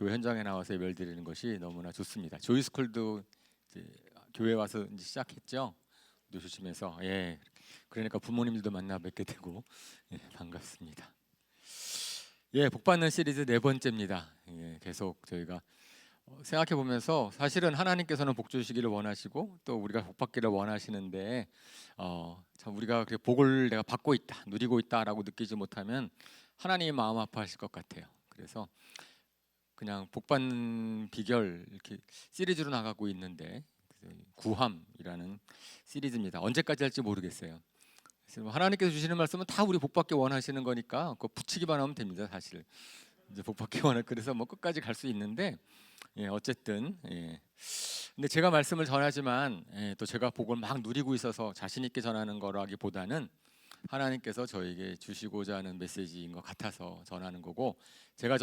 교회 현장에 나와서 예배를 드리는 것이 너무나 좋습니다. 조이스쿨도 이제 교회 와서 이제 시작했죠. 조심해서 그러니까 부모님들도 만나 뵙게 되고 반갑습니다. 복받는 시리즈 네 번째입니다. 계속 저희가 생각해 보면서 사실은 하나님께서는 복 주시기를 원하시고 또 우리가 복 받기를 원하시는데 참 우리가 그 복을 내가 받고 있다, 누리고 있다라고 느끼지 못하면 하나님이 마음 아파하실 것 같아요. 그래서 그냥 복 받는 비결 이렇게 시리즈로 나가고 있는데 구함이라는 시리즈입니다. 언제까지 할지 모르겠어요. 하나님께서 주시는 말씀은 다 우리 복 받기 원하시는 거니까 그거 붙이기만 하면 됩니다. 사실 이제 복 받기 그래서 뭐 끝까지 갈 수 있는데 어쨌든 근데 제가 말씀을 전하지만 또 제가 복을 막 누리고 있어서 자신 있게 전하는 거라기보다는 하나님께서 저에게 주시고자 하는 메시지인 것 같아서 전하는 거고, 제가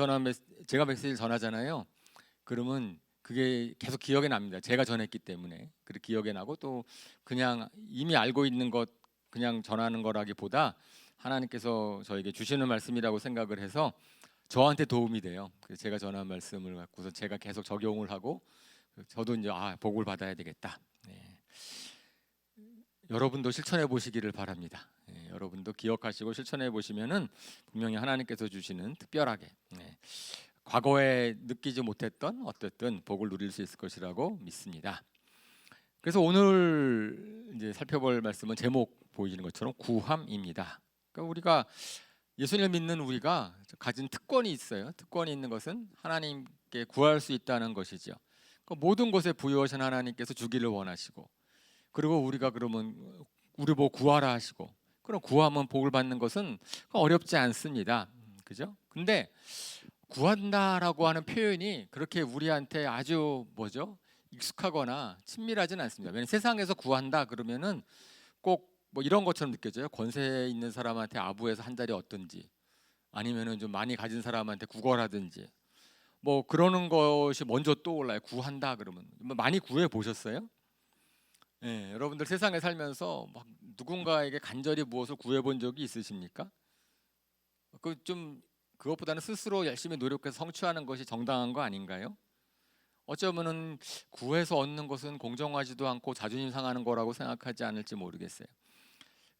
메시지를 전하잖아요. 그러면 그게 계속 기억에 납니다. 제가 전했기 때문에 그렇게 기억에 나고, 또 그냥 이미 알고 있는 것 그냥 전하는 거라기보다 하나님께서 저에게 주시는 말씀이라고 생각을 해서 저한테 도움이 돼요. 그래서 제가 전한 말씀을 갖고서 제가 계속 적용을 하고 저도 이제 복을 받아야 되겠다. 여러분도 실천해 보시기를 바랍니다. 여러분도 기억하시고 실천해 보시면은 분명히 하나님께서 주시는 특별하게 과거에 느끼지 못했던 어쨌든 복을 누릴 수 있을 것이라고 믿습니다. 그래서 오늘 이제 살펴볼 말씀은 제목 보이시는 것처럼 구함입니다. 그러니까 우리가 예수님을 믿는 우리가 가진 특권이 있어요. 특권이 있는 것은 하나님께 구할 수 있다는 것이죠. 그러니까 모든 것에 부여하신 하나님께서 주기를 원하시고, 그리고 우리가 그러면 우리 보고 구하라 하시고, 그럼 구하면 복을 받는 것은 어렵지 않습니다. 그죠? 근데 구한다라고 하는 표현이 그렇게 우리한테 아주 익숙하거나 친밀하지는 않습니다. 왜냐하면 세상에서 구한다 그러면은 꼭 뭐 이런 것처럼 느껴져요. 권세 있는 사람한테 아부해서 한 자리 얻든지, 아니면은 좀 많이 가진 사람한테 구걸하든지, 뭐 그러는 것이 먼저 떠올라요. 구한다 그러면 뭐 많이 구해 보셨어요? 여러분들 세상에 살면서 막 누군가에게 간절히 무엇을 구해 본 적이 있으십니까? 그것보다는 스스로 열심히 노력해서 성취하는 것이 정당한 거 아닌가요? 어쩌면은 구해서 얻는 것은 공정하지도 않고 자존심 상하는 거라고 생각하지 않을지 모르겠어요.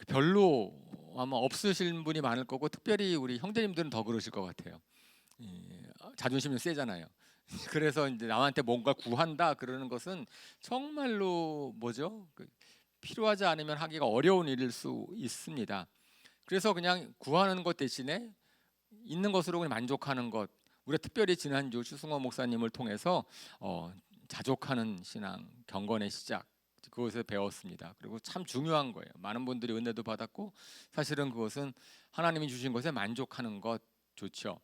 별로 아마 없으신 분이 많을 거고, 특별히 우리 형제님들은 더 그러실 것 같아요. 자존심이 세잖아요. 그래서 이제 남한테 뭔가 구한다 그러는 것은 정말로 필요하지 않으면 하기가 어려운 일일 수 있습니다. 그래서 그냥 구하는 것 대신에 있는 것으로 그냥 만족하는 것, 우리가 특별히 지난주 추승호 목사님을 통해서 자족하는 신앙, 경건의 시작, 그것을 배웠습니다. 그리고 참 중요한 거예요. 많은 분들이 은혜도 받았고, 사실은 그것은 하나님이 주신 것에 만족하는 것 좋죠.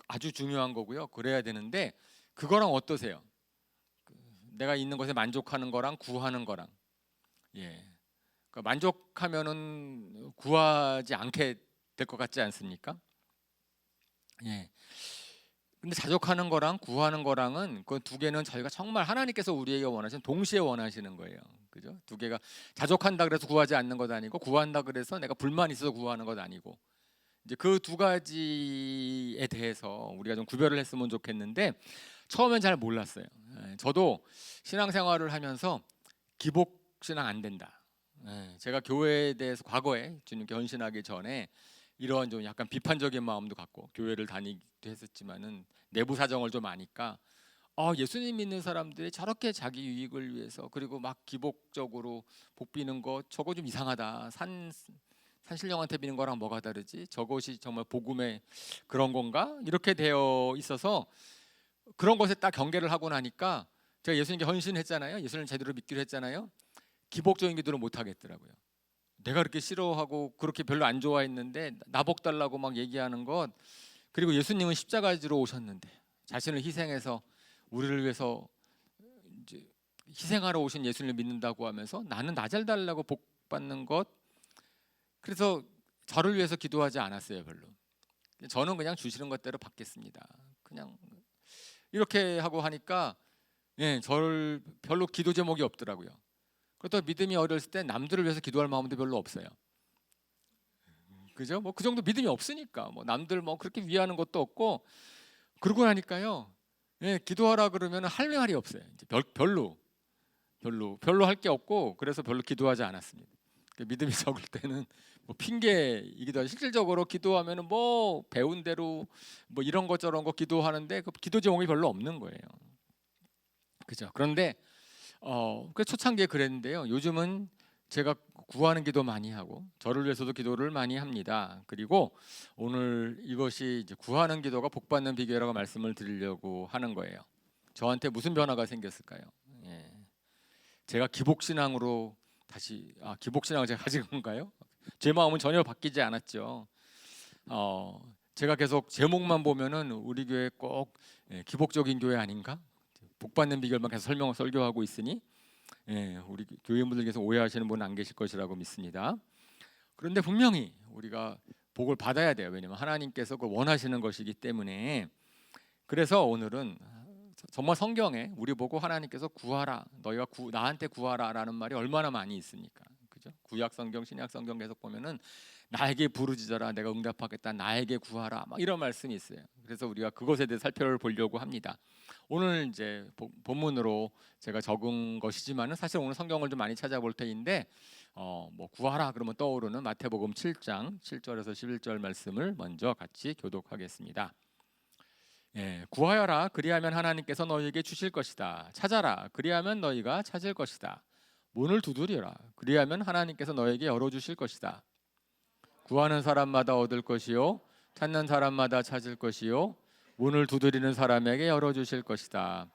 아주 중요한 거고요. 그래야 되는데 그거랑 어떠세요? 내가 있는 것에 만족하는 거랑 구하는 거랑, 그러니까 만족하면은 구하지 않게 될 것 같지 않습니까? 근데 자족하는 거랑 구하는 거랑은 그 두 개는 저희가 정말 하나님께서 우리에게 원하시는, 동시에 원하시는 거예요. 그죠? 두 개가 자족한다 그래서 구하지 않는 것 아니고, 구한다 그래서 내가 불만 있어서 구하는 것 아니고, 이제 그 두 가지에 대해서 우리가 좀 구별을 했으면 좋겠는데, 처음엔 잘 몰랐어요. 저도 신앙생활을 하면서 기복 신앙 안 된다. 제가 교회에 대해서 과거에 주님께 헌신하기 전에 이런 좀 약간 비판적인 마음도 갖고 교회를 다니기도 했었지만은, 내부 사정을 좀 아니까 예수님 믿는 사람들이 저렇게 자기 유익을 위해서 그리고 막 기복적으로 복 비는 거, 저거 좀 이상하다. 산신령한테 비는 거랑 뭐가 다르지? 저것이 정말 복음의 그런 건가? 이렇게 되어 있어서 그런 것에 딱 경계를 하고 나니까, 제가 예수님께 헌신했잖아요. 예수님을 제대로 믿기로 했잖아요. 기복적인 기도를 못 하겠더라고요. 내가 그렇게 싫어하고 그렇게 별로 안 좋아했는데 나복 달라고 막 얘기하는 것, 그리고 예수님은 십자가 지러 오셨는데 자신을 희생해서 우리를 위해서 이제 희생하러 오신 예수님을 믿는다고 하면서 나는 나 잘 달라고 복 받는 것, 그래서 저를 위해서 기도하지 않았어요. 별로. 저는 그냥 주시는 것대로 받겠습니다. 그냥 이렇게 하고 하니까 저를 별로 기도 제목이 없더라고요. 그렇다고 믿음이 어렸을 때 남들을 위해서 기도할 마음도 별로 없어요. 그죠? 뭐 그 정도 믿음이 없으니까 뭐 남들 뭐 그렇게 위하는 것도 없고, 그러고 나니까요. 예, 기도하라 그러면 할 말이 없어요. 이제 별로 할 게 없고 그래서 별로 기도하지 않았습니다. 믿음이 적을 때는 뭐 핑계이기도 하고 실질적으로 기도하면은 뭐 배운 대로 뭐 이런 거 저런 거 기도하는데 그 기도 제목이 별로 없는 거예요. 그죠? 그런데 그 초창기에 그랬는데요. 요즘은 제가 구하는 기도 많이 하고 저를 위해서도 기도를 많이 합니다. 그리고 오늘 이것이 이제 구하는 기도가 복 받는 비결이라고 말씀을 드리려고 하는 거예요. 저한테 무슨 변화가 생겼을까요? 예. 제가 기복신앙으로 다시 기복신앙을 제가 가진 건가요? 제 마음은 전혀 바뀌지 않았죠. 제가 계속 제목만 보면은 우리 교회 꼭 기복적인 교회 아닌가? 복 받는 비결만 계속 설교하고 있으니 우리 교회분들께서 오해하시는 분은 안 계실 것이라고 믿습니다. 그런데 분명히 우리가 복을 받아야 돼요. 왜냐하면 하나님께서 그걸 원하시는 것이기 때문에. 그래서 오늘은 정말 성경에 우리 보고 하나님께서 구하라, 너희가 나한테 구하라라는 말이 얼마나 많이 있습니까? 그죠? 구약 성경, 신약 성경 계속 보면은 나에게 부르짖어라, 내가 응답하겠다, 나에게 구하라, 막 이런 말씀이 있어요. 그래서 우리가 그것에 대해 살펴보려고 합니다. 오늘 이제 본문으로 제가 적은 것이지만은 사실 오늘 성경을 좀 많이 찾아볼 테인데 뭐 구하라 그러면 떠오르는 마태복음 7장 7절에서 11절 말씀을 먼저 같이 교독하겠습니다. 구하여라, 그리하면 하나님께서 너희에게 주실 것이다. 찾아라, 그리하면 너희가 찾을 것이다. 문을 두드려라, 그리하면 하나님께서 너희에게 열어주실 것이다. 구하는 사람마다 얻을 것이요, 찾는 사람마다 찾을 것이요, 문을 두드리는 사람에게 열어주실 것이다.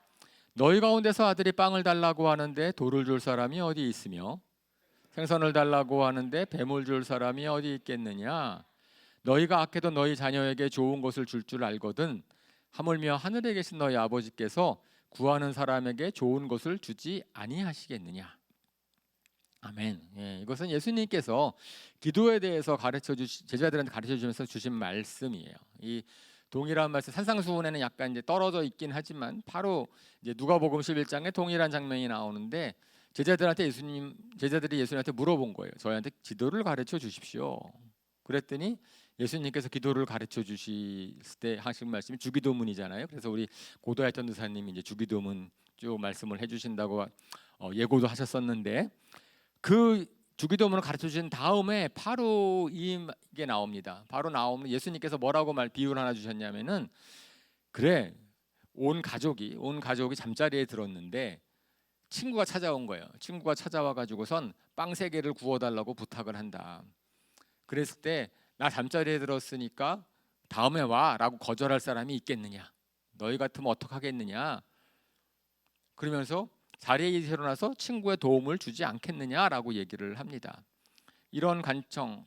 너희 가운데서 아들이 빵을 달라고 하는데 돌을 줄 사람이 어디 있으며 생선을 달라고 하는데 뱀을 줄 사람이 어디 있겠느냐? 너희가 악해도 너희 자녀에게 좋은 것을 줄 줄 알거든 하물며 하늘에 계신 너희 아버지께서 구하는 사람에게 좋은 것을 주지 아니하시겠느냐? 아멘. 이것은 예수님께서 기도에 대해서 제자들한테 가르쳐 주면서 주신 말씀이에요. 이 동일한 말씀 산상수훈에는 약간 이제 떨어져 있긴 하지만 바로 이제 누가복음 11장에 동일한 장면이 나오는데 제자들이 예수님한테 물어본 거예요. 저희한테 기도를 가르쳐 주십시오. 그랬더니 예수님께서 기도를 가르쳐 주실 때 하신 말씀이 주기도문이잖아요. 그래서 우리 고도야 전도사님이 이제 주기도문 쭉 말씀을 해주신다고 예고도 하셨었는데 그 주기도문을 가르쳐 주신 다음에 바로 이게 나옵니다. 바로 나오면 예수님께서 뭐라고 비유를 하나 주셨냐면은 그래 온 가족이 잠자리에 들었는데 친구가 찾아온 거예요. 친구가 찾아와 가지고선 빵 3개를 구워달라고 부탁을 한다. 그랬을 때 나 잠자리에 들었으니까 다음에 와라고 거절할 사람이 있겠느냐? 너희 같으면 어떡하겠느냐? 그러면서 자리에 일어나서 친구의 도움을 주지 않겠느냐라고 얘기를 합니다. 이런 관청,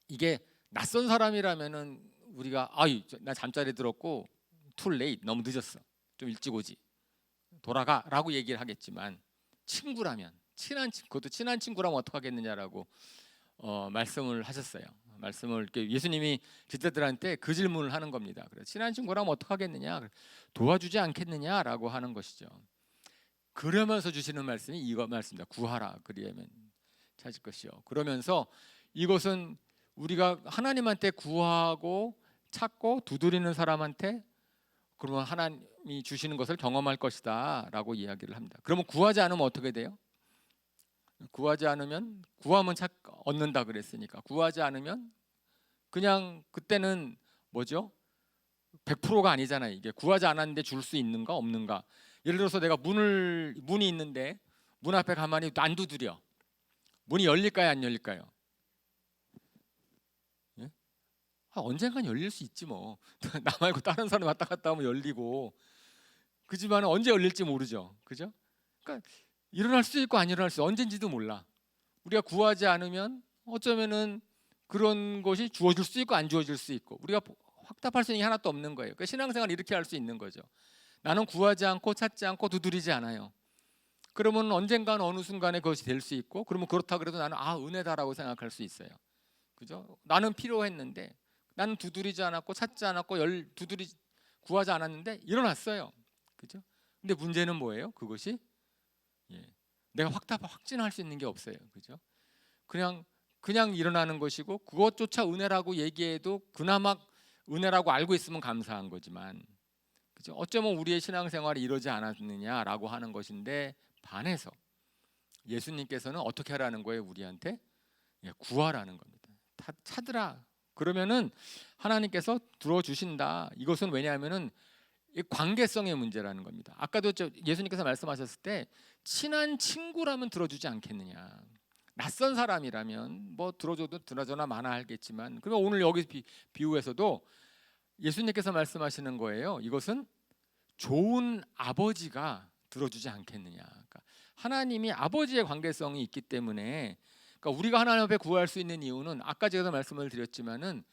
이게 낯선 사람이라면은 우리가 나 잠자리에 들었고 too late, 너무 늦었어, 좀 일찍 오지, 돌아가라고 얘기를 하겠지만 친구라면 그것도 친한 친구라면 어떡하겠느냐라고 말씀을 하셨어요. 말씀을 예수님이 제자들한테 그 질문을 하는 겁니다. 그래서 친한 친구라면 어떡하겠느냐, 도와주지 않겠느냐라고 하는 것이죠. 그러면서 주시는 말씀이 이거 말씀입니다. 구하라, 그리하면 찾을 것이요. 그러면서 이것은 우리가 하나님한테 구하고 찾고 두드리는 사람한테 그러면 하나님이 주시는 것을 경험할 것이다라고 이야기를 합니다. 그러면 구하지 않으면 어떻게 돼요? 구하지 않으면, 구하면 얻는다 그랬으니까 구하지 않으면 그냥 그때는 뭐죠? 100%가 아니잖아요. 이게 구하지 않았는데 줄 수 있는가 없는가. 예를 들어서 내가 문이 있는데 문 앞에 가만히 안 두드려. 문이 열릴까요 안 열릴까요? 예? 언젠간 열릴 수 있지 뭐. 나 말고 다른 사람 왔다 갔다 하면 열리고. 그지만 언제 열릴지 모르죠. 그죠? 그러니까 일어날 수도 있고 안 일어날 수, 언젠지도 몰라. 우리가 구하지 않으면 어쩌면은 그런 것이 주어질 수 있고 안 주어질 수 있고 우리가 확답할 수 있는 게 하나도 없는 거예요. 그러니까 신앙생활 이렇게 할 수 있는 거죠. 나는 구하지 않고 찾지 않고 두드리지 않아요. 그러면 언젠간 어느 순간에 그것이 될 수 있고, 그러면 그렇다 그래도 나는 은혜다라고 생각할 수 있어요. 그죠? 나는 필요했는데 나는 두드리지 않았고 찾지 않았고 구하지 않았는데 일어났어요. 그죠? 근데 문제는 뭐예요? 그것이 내가 확진할 수 있는 게 없어요. 그죠? 그냥 일어나는 것이고 그것조차 은혜라고 얘기해도 그나마 은혜라고 알고 있으면 감사한 거지만, 그죠? 어쩌면 우리의 신앙생활이 이러지 않았느냐라고 하는 것인데 반해서 예수님께서는 어떻게 하라는 거예요? 우리한테 구하라는 겁니다. 찾으라. 그러면은 하나님께서 들어주신다. 이것은 왜냐하면은 이 관계성의 문제라는 겁니다. 아까도 예수님께서 말씀하셨을 때 친한 친구라면 들어주지 않겠느냐. 낯선 사람이라면 뭐 들어줘도 드나저나 마나 알겠지만, 그러면 오늘 여기 비유에서도 예수님께서 말씀하시는 거예요. 이것은 좋은 아버지가 들어주지 않겠느냐. 그러니까 하나님이 아버지의 관계성이 있기 때문에, 그러니까 우리가 하나님 앞에 구할 수 있는 이유는 아까 제가 말씀을 드렸지만은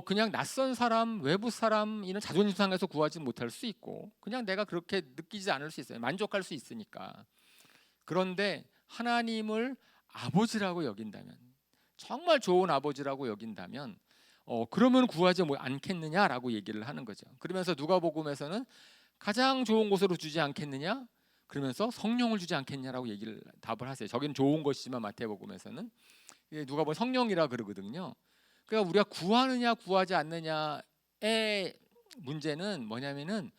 그냥 낯선 사람, 외부 사람 이런 자존심 상해서 구하지 못할 수 있고, 그냥 내가 그렇게 느끼지 않을 수 있어요. 만족할 수 있으니까. 그런데 하나님을 아버지라고 여긴다면, 정말 좋은 아버지라고 여긴다면, 그러면 구하지 않겠느냐라고 얘기를 하는 거죠. 그러면서 누가복음에서는 가장 좋은 곳으로 주지 않겠느냐? 그러면서 성령을 주지 않겠냐라고 얘기를 답을 하세요. 저기는 좋은 것이지만 마태복음에서는 누가 보면 성령이라 그러거든요. 그러니까 우리가 구하느냐 구하지 않느냐의 문제는 뭐냐면은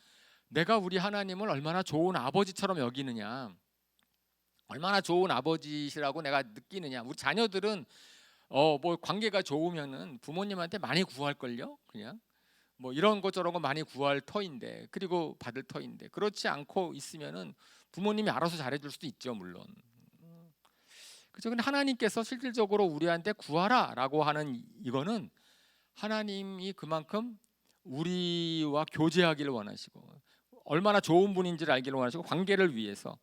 내가 우리 하나님을 얼마나 좋은 아버지처럼 여기느냐, 얼마나 좋은 아버지시라고 내가 느끼느냐. 우리 자녀들은 뭐 관계가 좋으면은 부모님한테 많이 구할걸요. 그냥 뭐 이런 것 저런 거 많이 구할 터인데, 그리고 받을 터인데, 그렇지 않고 있으면은 부모님이 알아서 잘해줄 수도 있죠, 물론. 그죠? 근데 하나님께서 실질적으로 우리한테 구하라라고 하는 이거는 하나님이 그만큼 우리와 교제하기를 원하시고 얼마나 좋은 분인지를 알기를 원하시고 관계를 위해서.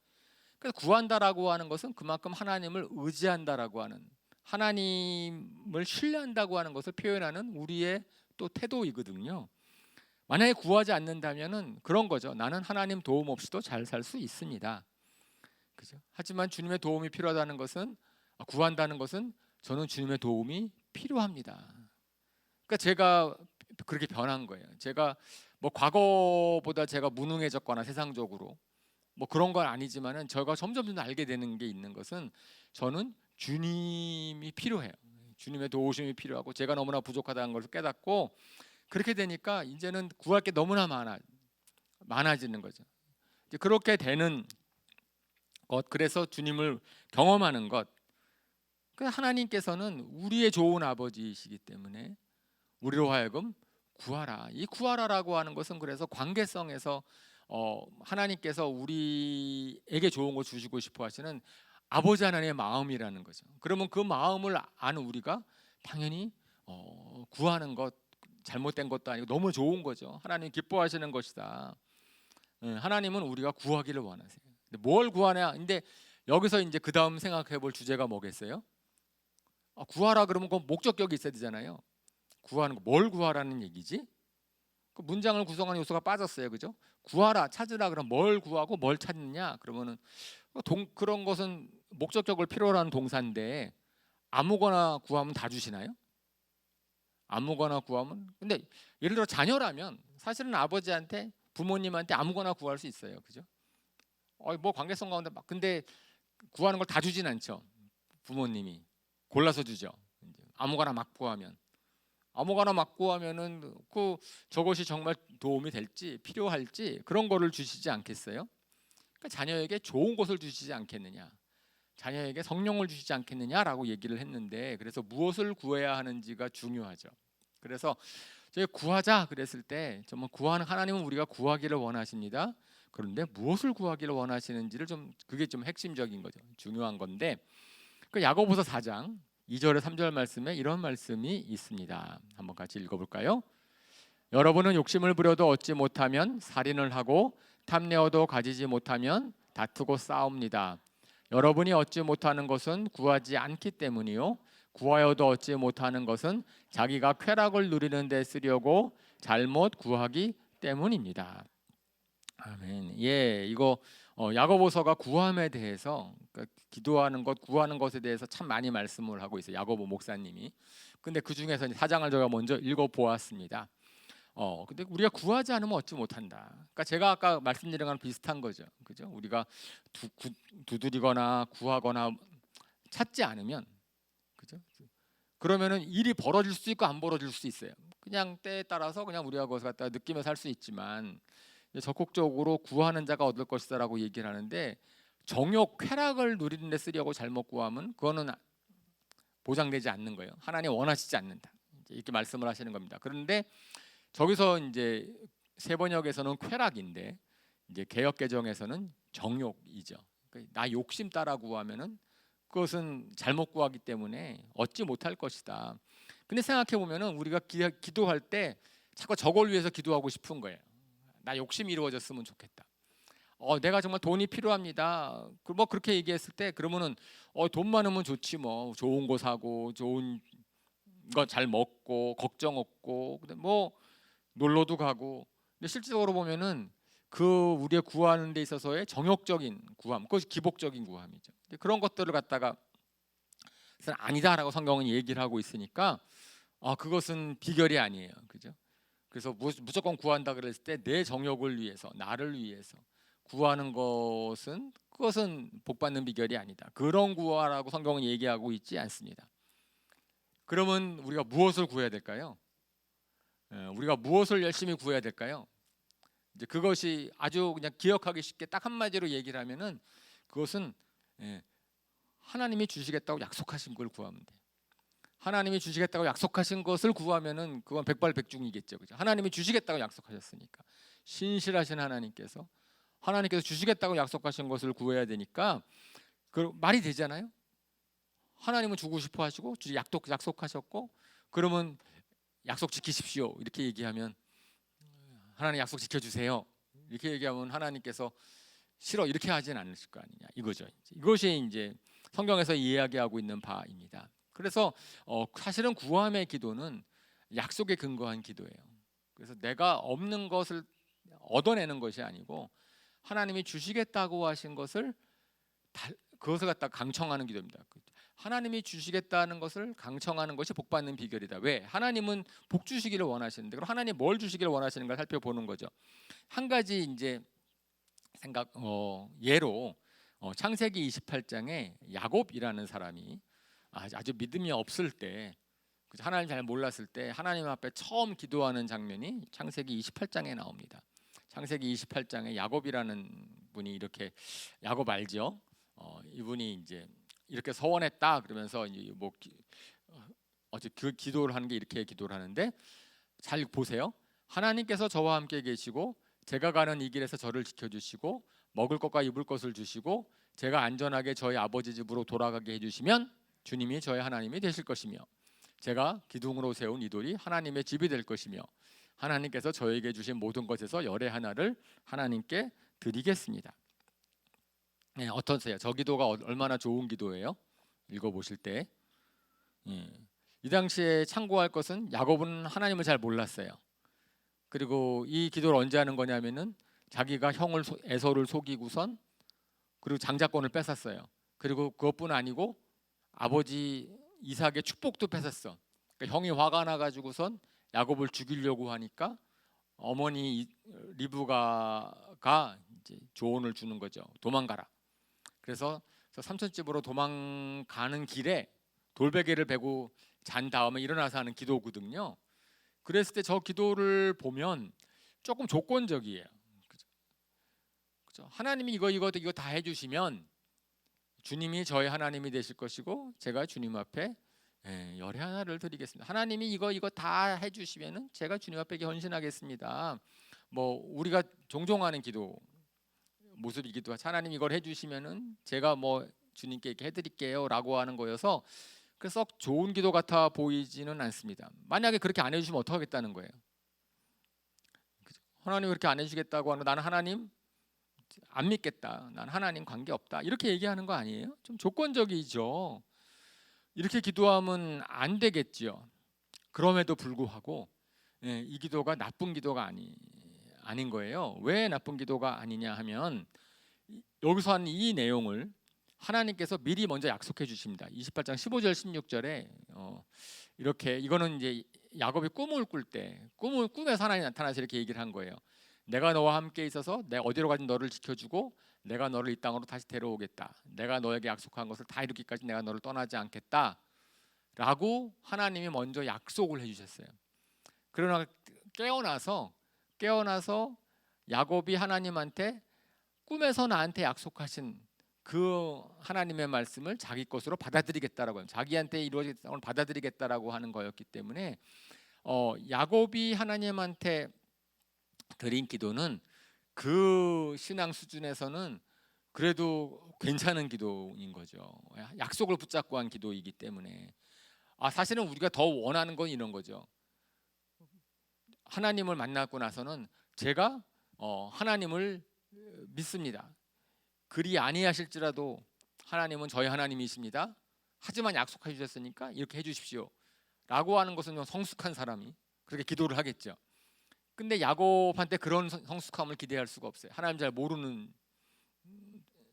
그래서 구한다라고 하는 것은 그만큼 하나님을 의지한다라고 하는, 하나님을 신뢰한다고 하는 것을 표현하는 우리의 또 태도이거든요. 만약에 구하지 않는다면은 그런 거죠. 나는 하나님 도움 없이도 잘 살 수 있습니다. 그죠? 하지만 주님의 도움이 필요하다는 것은, 구한다는 것은 저는 주님의 도움이 필요합니다. 그러니까 제가 그렇게 변한 거예요. 제가 뭐 과거보다 제가 무능해졌거나 세상적으로 뭐 그런 건 아니지만은 제가 점점 알게 되는 게 있는 것은 저는 주님이 필요해요. 주님의 도우심이 필요하고 제가 너무나 부족하다는 것을 깨닫고, 그렇게 되니까 이제는 구할 게 너무나 많아지는 거죠. 이제 그렇게 되는 것, 그래서 주님을 경험하는 것. 하나님께서는 우리의 좋은 아버지이시기 때문에 우리로 하여금 구하라. 이 구하라라고 하는 것은 그래서 관계성에서 하나님께서 우리에게 좋은 거 주시고 싶어 하시는 아버지 하나님의 마음이라는 거죠. 그러면 그 마음을 아는 우리가 당연히 구하는 것, 잘못된 것도 아니고 너무 좋은 거죠. 하나님 기뻐하시는 것이다. 하나님은 우리가 구하기를 원하세요. 근데 뭘 구하냐? 근데 여기서 이제 그 다음 생각해 볼 주제가 뭐겠어요? 구하라 그러면 그 목적격이 있어야 되잖아요. 구하는 거, 뭘 구하라는 얘기지? 그 문장을 구성하는 요소가 빠졌어요, 그죠? 구하라, 찾으라 그러면 뭘 구하고 뭘 찾느냐? 그러면은 그런 것은 목적격을 필요로 하는 동사인데 아무거나 구하면 다 주시나요? 아무거나 구하면, 근데 예를 들어 자녀라면 사실은 아버지한테 부모님한테 아무거나 구할 수 있어요, 그죠? 뭐 관계성 가운데 막, 근데 구하는 걸 다 주진 않죠. 부모님이 골라서 주죠. 아무거나 막 구하면, 아무거나 막 구하면은 저것이 정말 도움이 될지 필요할지 그런 거를 주시지 않겠어요? 그러니까 자녀에게 좋은 것을 주시지 않겠느냐, 자녀에게 성령을 주시지 않겠느냐라고 얘기를 했는데, 그래서 무엇을 구해야 하는지가 중요하죠. 그래서 저희 구하자 그랬을 때 정말 구하는 하나님은 우리가 구하기를 원하십니다. 그런데 무엇을 구하기를 원하시는지를 그게 좀 핵심적인 거죠. 중요한 건데, 그 야고보서 4장 2절에 3절 말씀에 이런 말씀이 있습니다. 한번 같이 읽어볼까요? 여러분은 욕심을 부려도 얻지 못하면 살인을 하고 탐내어도 가지지 못하면 다투고 싸웁니다. 여러분이 얻지 못하는 것은 구하지 않기 때문이요, 구하여도 얻지 못하는 것은 자기가 쾌락을 누리는 데 쓰려고 잘못 구하기 때문입니다. 아멘. 이거 야고보서가 구함에 대해서, 그러니까 기도하는 것, 구하는 것에 대해서 참 많이 말씀을 하고 있어요, 야고보 목사님이. 근데 그 중에서 4장을 제가 먼저 읽어 보았습니다. 근데 우리가 구하지 않으면 얻지 못한다. 그러니까 제가 아까 말씀드린 거랑 비슷한 거죠, 그죠? 우리가 두드리거나 구하거나 찾지 않으면, 그죠? 그러면은 일이 벌어질 수 있고 안 벌어질 수 있어요. 그냥 때에 따라서 그냥 우리가 그것을 갖다 느끼며 살 수 있지만, 적극적으로 구하는 자가 얻을 것이다라고 얘기를 하는데 정욕 쾌락을 누리는 데 쓰려고 잘못 구하면 그거는 보장되지 않는 거예요. 하나님 원하시지 않는다. 이렇게 말씀을 하시는 겁니다. 그런데 저기서 이제 세번역에서는 쾌락인데 이제 개역개정에서는 정욕이죠. 나 욕심 따라 구하면은 그것은 잘못 구하기 때문에 얻지 못할 것이다. 근데 생각해 보면은 우리가 기도할 때 자꾸 저걸 위해서 기도하고 싶은 거예요. 나 욕심이 이루어졌으면 좋겠다. 내가 정말 돈이 필요합니다. 뭐 그렇게 얘기했을 때 그러면은 돈 많으면 좋지 뭐 좋은 거 사고 좋은 거 잘 먹고 걱정 없고 뭐 놀러도 가고. 근데 실질적으로 보면은 그 우리의 구하는 데 있어서의 정욕적인 구함, 그것이 기복적인 구함이죠. 그런 것들을 갖다가 아니다라고 성경은 얘기를 하고 있으니까 그것은 비결이 아니에요, 그죠? 그래서 무조건 구한다 그랬을 때 내 정욕을 위해서, 나를 위해서 구하는 것은 그것은 복 받는 비결이 아니다. 그런 구하라고 성경은 얘기하고 있지 않습니다. 그러면 우리가 무엇을 구해야 될까요? 우리가 무엇을 열심히 구해야 될까요? 이제 그것이 아주 그냥 기억하기 쉽게 딱 한마디로 얘기를 하면은 그것은 하나님이 주시겠다고 약속하신 걸 구하면 돼요. 하나님이 주시겠다고 약속하신 것을 구하면은 그건 백발백중이겠죠, 그죠? 하나님이 주시겠다고 약속하셨으니까 신실하신 하나님께서 주시겠다고 약속하신 것을 구해야 되니까 그 말이 되잖아요. 하나님은 주고 싶어 하시고 약속하셨고 그러면 약속 지키십시오 이렇게 얘기하면 하나님 약속 지켜주세요 이렇게 얘기하면 하나님께서 싫어 이렇게 하진 않으실 거 아니냐 이거죠. 이것이 이제 성경에서 이야기하고 있는 바입니다. 그래서 사실은 구함의 기도는 약속에 근거한 기도예요. 그래서 내가 없는 것을 얻어내는 것이 아니고 하나님이 주시겠다고 하신 것을 그것을 갖다 강청하는 기도입니다. 하나님이 주시겠다는 것을 강청하는 것이 복 받는 비결이다. 왜? 하나님은 복 주시기를 원하시는데 그럼 하나님 뭘 주시기를 원하시는가 살펴보는 거죠. 한 가지 이제 예로 창세기 28장에 야곱이라는 사람이 아주 믿음이 없을 때 하나님 잘 몰랐을 때 하나님 앞에 처음 기도하는 장면이 창세기 28장에 나옵니다. 창세기 28장에 야곱이라는 분이 이렇게 야곱 알죠? 이분이 이제 이렇게 서원했다 그러면서 이제 뭐 어제 그 기도를 하는 게 이렇게 기도를 하는데 잘 보세요. 하나님께서 저와 함께 계시고 제가 가는 이 길에서 저를 지켜주시고 먹을 것과 입을 것을 주시고 제가 안전하게 저희 아버지 집으로 돌아가게 해주시면 주님이 저의 하나님이 되실 것이며 제가 기둥으로 세운 이 돌이 하나님의 집이 될 것이며 하나님께서 저에게 주신 모든 것에서 열의 하나를 하나님께 드리겠습니다. 네, 어떠세요? 저 기도가 얼마나 좋은 기도예요? 읽어보실 때 이 당시에 참고할 것은 야곱은 하나님을 잘 몰랐어요. 그리고 이 기도를 언제 하는 거냐면은 자기가 형을 에서를 속이고선 그리고 장자권을 뺏었어요. 그리고 그것뿐 아니고 아버지 이삭의 축복도 뺏었어. 그러니까 형이 화가 나가지고선 야곱을 죽이려고 하니까 어머니 리브가가 이제 조언을 주는 거죠. 도망가라. 그래서 삼촌집으로 도망가는 길에 돌베개를 베고 잔 다음에 일어나서 하는 기도거든요. 그랬을 때 저 기도를 보면 조금 조건적이에요. 그죠? 하나님이 이거 다 해주시면 주님이 저의 하나님이 되실 것이고 제가 주님 앞에 열의 하나를 드리겠습니다. 하나님이 이거 다 해주시면은 제가 주님 앞에 헌신하겠습니다. 뭐 우리가 종종 하는 기도 모습이기도 하죠. 하나님 이걸 해주시면은 제가 뭐 주님께 이렇게 해드릴게요라고 하는 거여서 그래서 썩 좋은 기도 같아 보이지는 않습니다. 만약에 그렇게 안 해주시면 어떡하겠다는 거예요. 하나님 그렇게 안 해주시겠다고 하는 나는 하나님 안 믿겠다. 난 하나님 관계 없다. 이렇게 얘기하는 거 아니에요? 좀 조건적이죠. 이렇게 기도하면 안 되겠지요. 그럼에도 불구하고 이 기도가 나쁜 기도가 아닌 거예요. 왜 나쁜 기도가 아니냐 하면 여기서 하는 이 내용을 하나님께서 미리 먼저 약속해 주십니다. 28장 15절 16절에 이렇게 이거는 이제 야곱이 꿈을 꿀 때 꿈에서 하나님이 나타나서 이렇게 얘기를 한 거예요. 내가 너와 함께 있어서 내가 어디로 가든 너를 지켜주고 내가 너를 이 땅으로 다시 데려오겠다. 내가 너에게 약속한 것을 다 이루기까지 내가 너를 떠나지 않겠다. 라고 하나님이 먼저 약속을 해주셨어요. 그러나 깨어나서 야곱이 하나님한테 꿈에서 나한테 약속하신 그 하나님의 말씀을 자기 것으로 받아들이겠다라고 하는, 자기한테 이루어질 걸 받아들이겠다라고 하는 거였기 때문에 야곱이 하나님한테 드린 기도는 그 신앙 수준에서는 그래도 괜찮은 기도인 거죠. 약속을 붙잡고 한 기도이기 때문에. 사실은 우리가 더 원하는 건 이런 거죠. 하나님을 만나고 나서는 제가 하나님을 믿습니다. 그리 아니하실지라도 하나님은 저희 하나님이십니다. 하지만 약속해 주셨으니까 이렇게 해 주십시오 라고 하는 것은 좀 성숙한 사람이 그렇게 기도를 하겠죠. 근데 야곱한테 그런 성숙함을 기대할 수가 없어요. 하나님 잘 모르는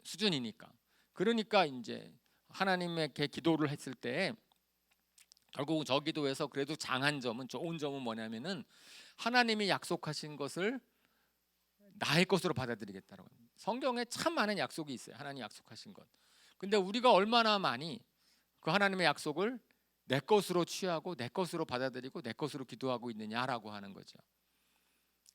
수준이니까. 그러니까 이제 하나님에게 기도를 했을 때 결국 저 기도에서 그래도 장한 점은, 좋은 점은 뭐냐면은 하나님이 약속하신 것을 나의 것으로 받아들이겠다라고 합니다. 성경에 참 많은 약속이 있어요. 하나님 약속하신 것. 근데 우리가 얼마나 많이 그 하나님의 약속을 내 것으로 취하고 내 것으로 받아들이고 내 것으로 기도하고 있느냐라고 하는 거죠.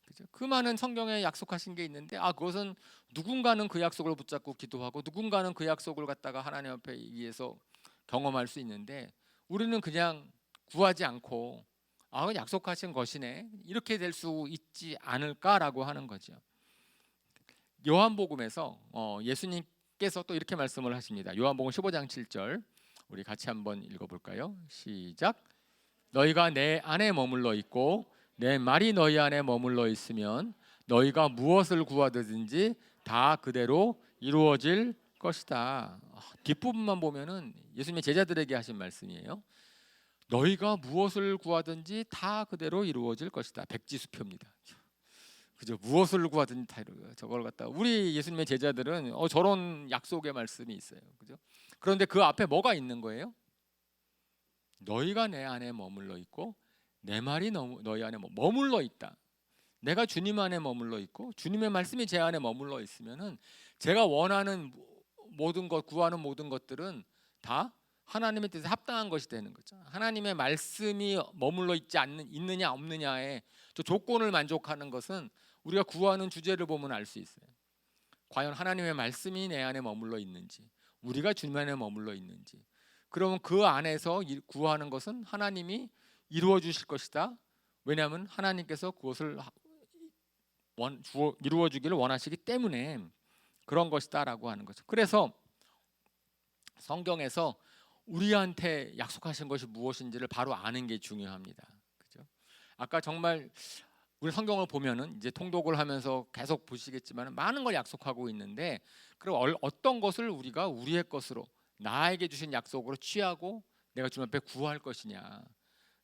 그죠? 그 많은 성경에 약속하신 게 있는데 그것은 누군가는 그 약속을 붙잡고 기도하고 누군가는 그 약속을 갖다가 하나님 앞에 의해서 경험할 수 있는데 우리는 그냥 구하지 않고 약속하신 것이네 이렇게 될 수 있지 않을까라고 하는 거죠. 요한복음에서 예수님께서 또 이렇게 말씀을 하십니다. 요한복음 15장 7절 우리 같이 한번 읽어볼까요? 시작. 너희가 내 안에 머물러 있고 내 말이 너희 안에 머물러 있으면 너희가 무엇을 구하든지 다 그대로 이루어질 것이다. 뒷부분만 보면은 예수님의 제자들에게 하신 말씀이에요. 너희가 무엇을 구하든지 다 그대로 이루어질 것이다. 백지수표입니다. 그죠? 무엇을 구하든지 다 이루어져. 저걸 갖다 우리 예수님의 제자들은 저런 약속의 말씀이 있어요. 그죠? 그런데 그 앞에 뭐가 있는 거예요? 너희가 내 안에 머물러 있고 내 말이 너희 안에 머물러 있다. 내가 주님 안에 머물러 있고 주님의 말씀이 제 안에 머물러 있으면은 제가 원하는 모든 것, 구하는 모든 것들은 다 하나님의 뜻에 합당한 것이 되는 거죠. 하나님의 말씀이 머물러 있느냐 없느냐에 저 조건을 만족하는 것은 우리가 구하는 주제를 보면 알 수 있어요. 과연 하나님의 말씀이 내 안에 머물러 있는지, 우리가 주님 안에 머물러 있는지. 그러면 그 안에서 구하는 것은 하나님이 이루어 주실 것이다. 왜냐하면 하나님께서 그것을 이루어 주기를 원하시기 때문에 그런 것이다라고 하는 거죠. 그래서 성경에서 우리한테 약속하신 것이 무엇인지를 바로 아는 게 중요합니다. 그죠? 아까 정말 우리 성경을 보면은 이제 통독을 하면서 계속 보시겠지만 많은 걸 약속하고 있는데 그럼 어떤 것을 우리가 우리의 것으로 나에게 주신 약속으로 취하고 내가 주님 앞에 구할 것이냐,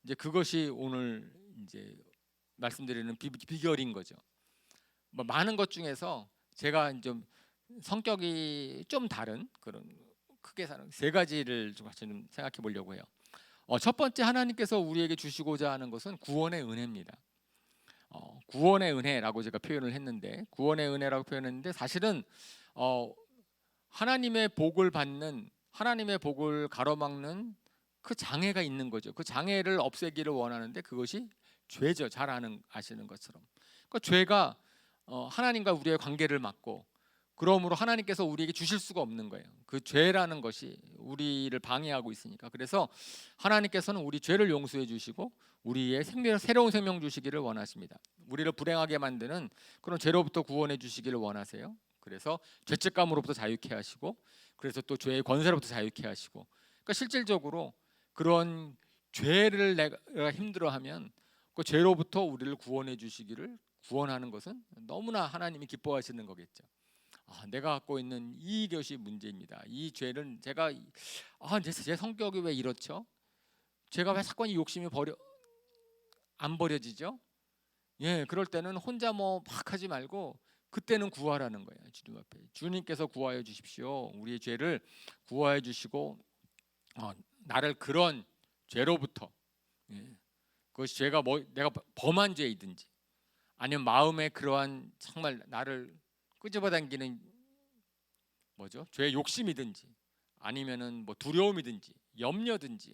이제 그것이 오늘 이제 말씀드리는 비결인 거죠. 많은 것 중에서 제가 좀 성격이 좀 다른 그런 크게 사는 세 가지를 좀 생각해 보려고 해요. 첫 번째, 하나님께서 우리에게 주시고자 하는 것은 구원의 은혜입니다. 구원의 은혜라고 제가 표현을 했는데, 구원의 은혜라고 표현했는데 사실은 하나님의 복을 받는, 하나님의 복을 가로막는 그 장애가 있는 거죠. 그 장애를 없애기를 원하는데 그것이 죄죠. 잘 아시는 것처럼. 그 죄가 하나님과 우리의 관계를 막고, 그러므로 하나님께서 우리에게 주실 수가 없는 거예요. 그 죄라는 것이 우리를 방해하고 있으니까. 그래서 하나님께서는 우리 죄를 용서해 주시고 우리의 새로운 생명 주시기를 원하십니다. 우리를 불행하게 만드는 그런 죄로부터 구원해 주시기를 원하세요. 그래서 죄책감으로부터 자유케 하시고, 그래서 또 죄의 권세로부터 자유케 하시고, 그러니까 실질적으로 그런 죄를 내가 힘들어하면 그 죄로부터 우리를 구원해 주시기를 구원하는 것은 너무나 하나님이 기뻐하시는 거겠죠. 내가 갖고 있는 이것이 문제입니다. 이 죄는 제가 제 성격이 왜 이렇죠? 제가 왜 사건이 욕심이 안 버려지죠? 예, 그럴 때는 혼자 막 하지 말고 그때는 구하라는 거예요. 주님 앞에 주님께서 구하여 주십시오. 우리의 죄를 구하여 주시고 나를 그런 죄로부터, 예, 그것이 죄가 내가 범한 죄이든지 아니면 마음에 그러한 정말 나를 끄집어당기는 죄의 욕심이든지 아니면은 두려움이든지 염려든지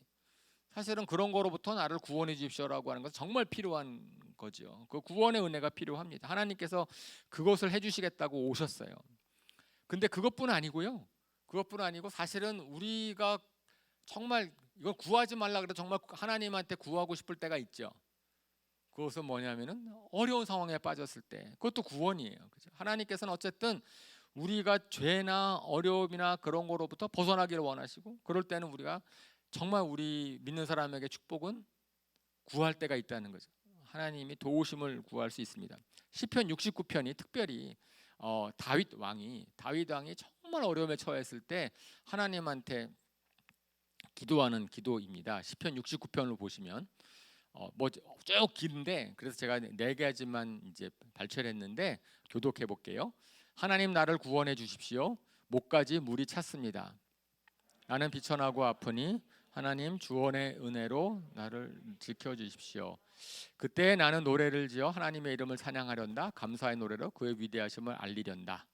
사실은 그런 거로부터 나를 구원해 주십시오라고 하는 것은 정말 필요한 거죠. 그 구원의 은혜가 필요합니다. 하나님께서 그것을 해주시겠다고 오셨어요. 근데 그것뿐 아니고요. 그것뿐 아니고 사실은 우리가 정말 이걸 구하지 말라 그래도 정말 하나님한테 구하고 싶을 때가 있죠. 그것은 뭐냐면은 어려운 상황에 빠졌을 때, 그것도 구원이에요. 그죠? 하나님께서는 어쨌든 우리가 죄나 어려움이나 그런 거로부터 벗어나기를 원하시고, 그럴 때는 우리가 정말 우리 믿는 사람에게 축복은 구할 때가 있다는 거죠. 하나님이 도우심을 구할 수 있습니다. 시편 69편이 특별히 다윗 왕이 정말 어려움에 처했을 때 하나님한테 기도하는 기도입니다. 시편 69편을 보시면 뭐쭉 긴데, 그래서 제가 네 가지만 이제 발췌를 했는데 교독해 볼게요. 하나님, 나를 구원해 주십시오. 목까지 물이 찼습니다. 나는 비천하고 아프니 하나님 주원의 은혜로 나를 지켜 주십시오. 그때 나는 노래를 지어 하나님의 이름을 찬양하련다. 감사의 노래로 그의 위대하심을 알리련다.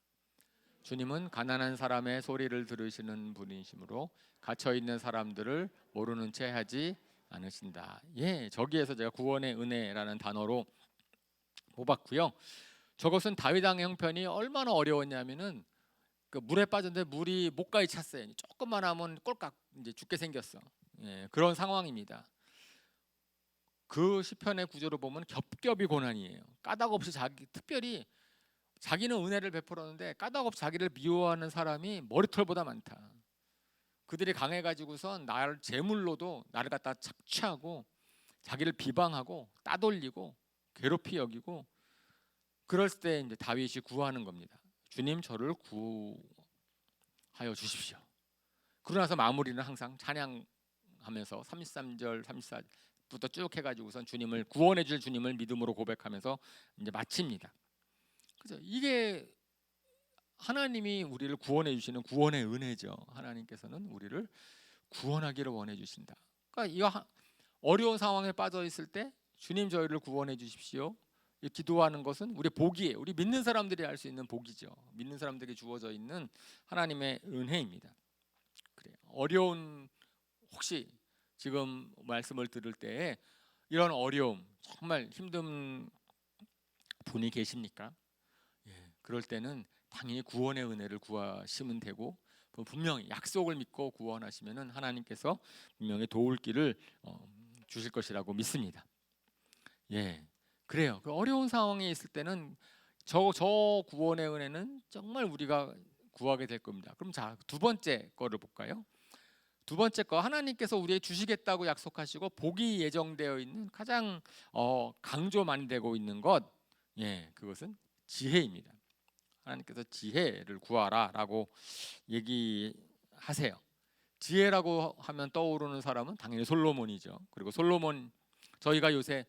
주님은 가난한 사람의 소리를 들으시는 분이시므로 갇혀 있는 사람들을 모르는 채 하지 않으신다. 예, 저기에서 제가 구원의 은혜라는 단어로 뽑았고요. 저것은 다윗 왕의 형편이 얼마나 어려웠냐면은 그 물에 빠졌는데 물이 목까지 찼어요. 조금만 하면 꼴깍 이제 죽게 생겼어. 예, 그런 상황입니다. 그 시편의 구조를 보면 겹겹이 고난이에요. 까닭없이 특별히 자기는 은혜를 베풀었는데 까닭없이 자기를 미워하는 사람이 머리털보다 많다. 그들이 강해가지고선 나를 제물로도 나를 갖다 착취하고 자기를 비방하고 따돌리고 괴롭히 여기고, 그럴 때 이제 다윗이 구하는 겁니다. 주님, 저를 구하여 주십시오. 그러고 나서 마무리는 항상 찬양하면서 33절 34부터 쭉 해가지고선 주님을 구원해 줄 주님을 믿음으로 고백하면서 이제 마칩니다. 그죠? 이게 하나님이 우리를 구원해 주시는 구원의 은혜죠. 하나님께서는 우리를 구원하기를 원해 주신다. 그러니까 이 어려운 상황에 빠져 있을 때 주님, 저희를 구원해 주십시오. 기도하는 것은 우리 복이에요. 우리 믿는 사람들이 할 수 있는 복이죠. 믿는 사람들에게 주어져 있는 하나님의 은혜입니다. 그래요. 어려운, 혹시 지금 말씀을 들을 때 이런 어려움, 정말 힘든 분이 계십니까? 예, 그럴 때는 당연히 구원의 은혜를 구하시면 되고, 분명히 약속을 믿고 구원하시면은 하나님께서 분명히 도울 길을 주실 것이라고 믿습니다. 예, 그래요. 그 어려운 상황에 있을 때는 저 구원의 은혜는 정말 우리가 구하게 될 겁니다. 그럼 자, 두 번째 거를 볼까요? 두 번째 거, 하나님께서 우리에게 주시겠다고 약속하시고 복이 예정되어 있는 가장 강조 많이 되고 있는 것, 예, 그것은 지혜입니다. 하나님께서 지혜를 구하라라고 얘기하세요. 지혜라고 하면 떠오르는 사람은 당연히 솔로몬이죠. 그리고 솔로몬, 저희가 요새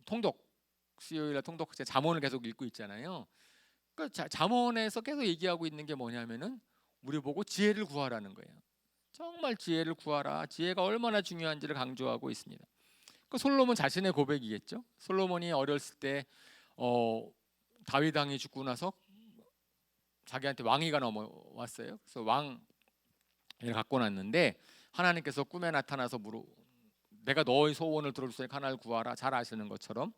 통독, 수요일날 통독 잠언을 계속 읽고 있잖아요. 그러니까 잠언에서 계속 얘기하고 있는 게 뭐냐면은 우리 보고 지혜를 구하라는 거예요. 정말 지혜를 구하라. 지혜가 얼마나 중요한지를 강조하고 있습니다. 그 솔로몬 자신의 고백이겠죠. 솔로몬이 어렸을 때 다윗 왕이 죽고 나서 자기한테 왕위가 넘어왔어요. 그래서 왕을 갖고 났는데 하나님께서 꿈에 나타나서 내가 너의 소원을 들어줄 테니까 하나를 구하라. 잘 아시는 것처럼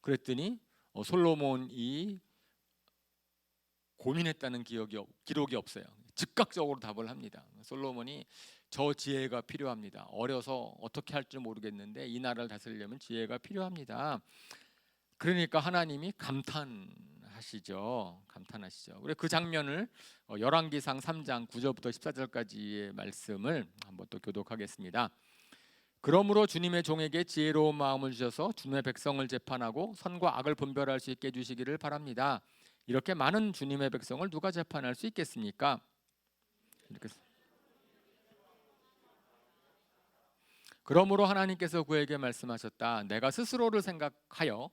그랬더니 솔로몬이 고민했다는 기록이 없어요. 즉각적으로 답을 합니다. 솔로몬이 저 지혜가 필요합니다. 어려서 어떻게 할지 모르겠는데 이 나라를 다스리려면 지혜가 필요합니다. 그러니까 하나님이 감탄하시죠. 그래서 그 장면을 열왕기상 3장 9절부터 14절까지의 말씀을 한번 또 교독하겠습니다. 그러므로 주님의 종에게 지혜로운 마음을 주셔서 주님의 백성을 재판하고 선과 악을 분별할 수 있게 해주시기를 바랍니다. 이렇게 많은 주님의 백성을 누가 재판할 수 있겠습니까? 그러므로 하나님께서 그에게 말씀하셨다. 내가 스스로를 생각하여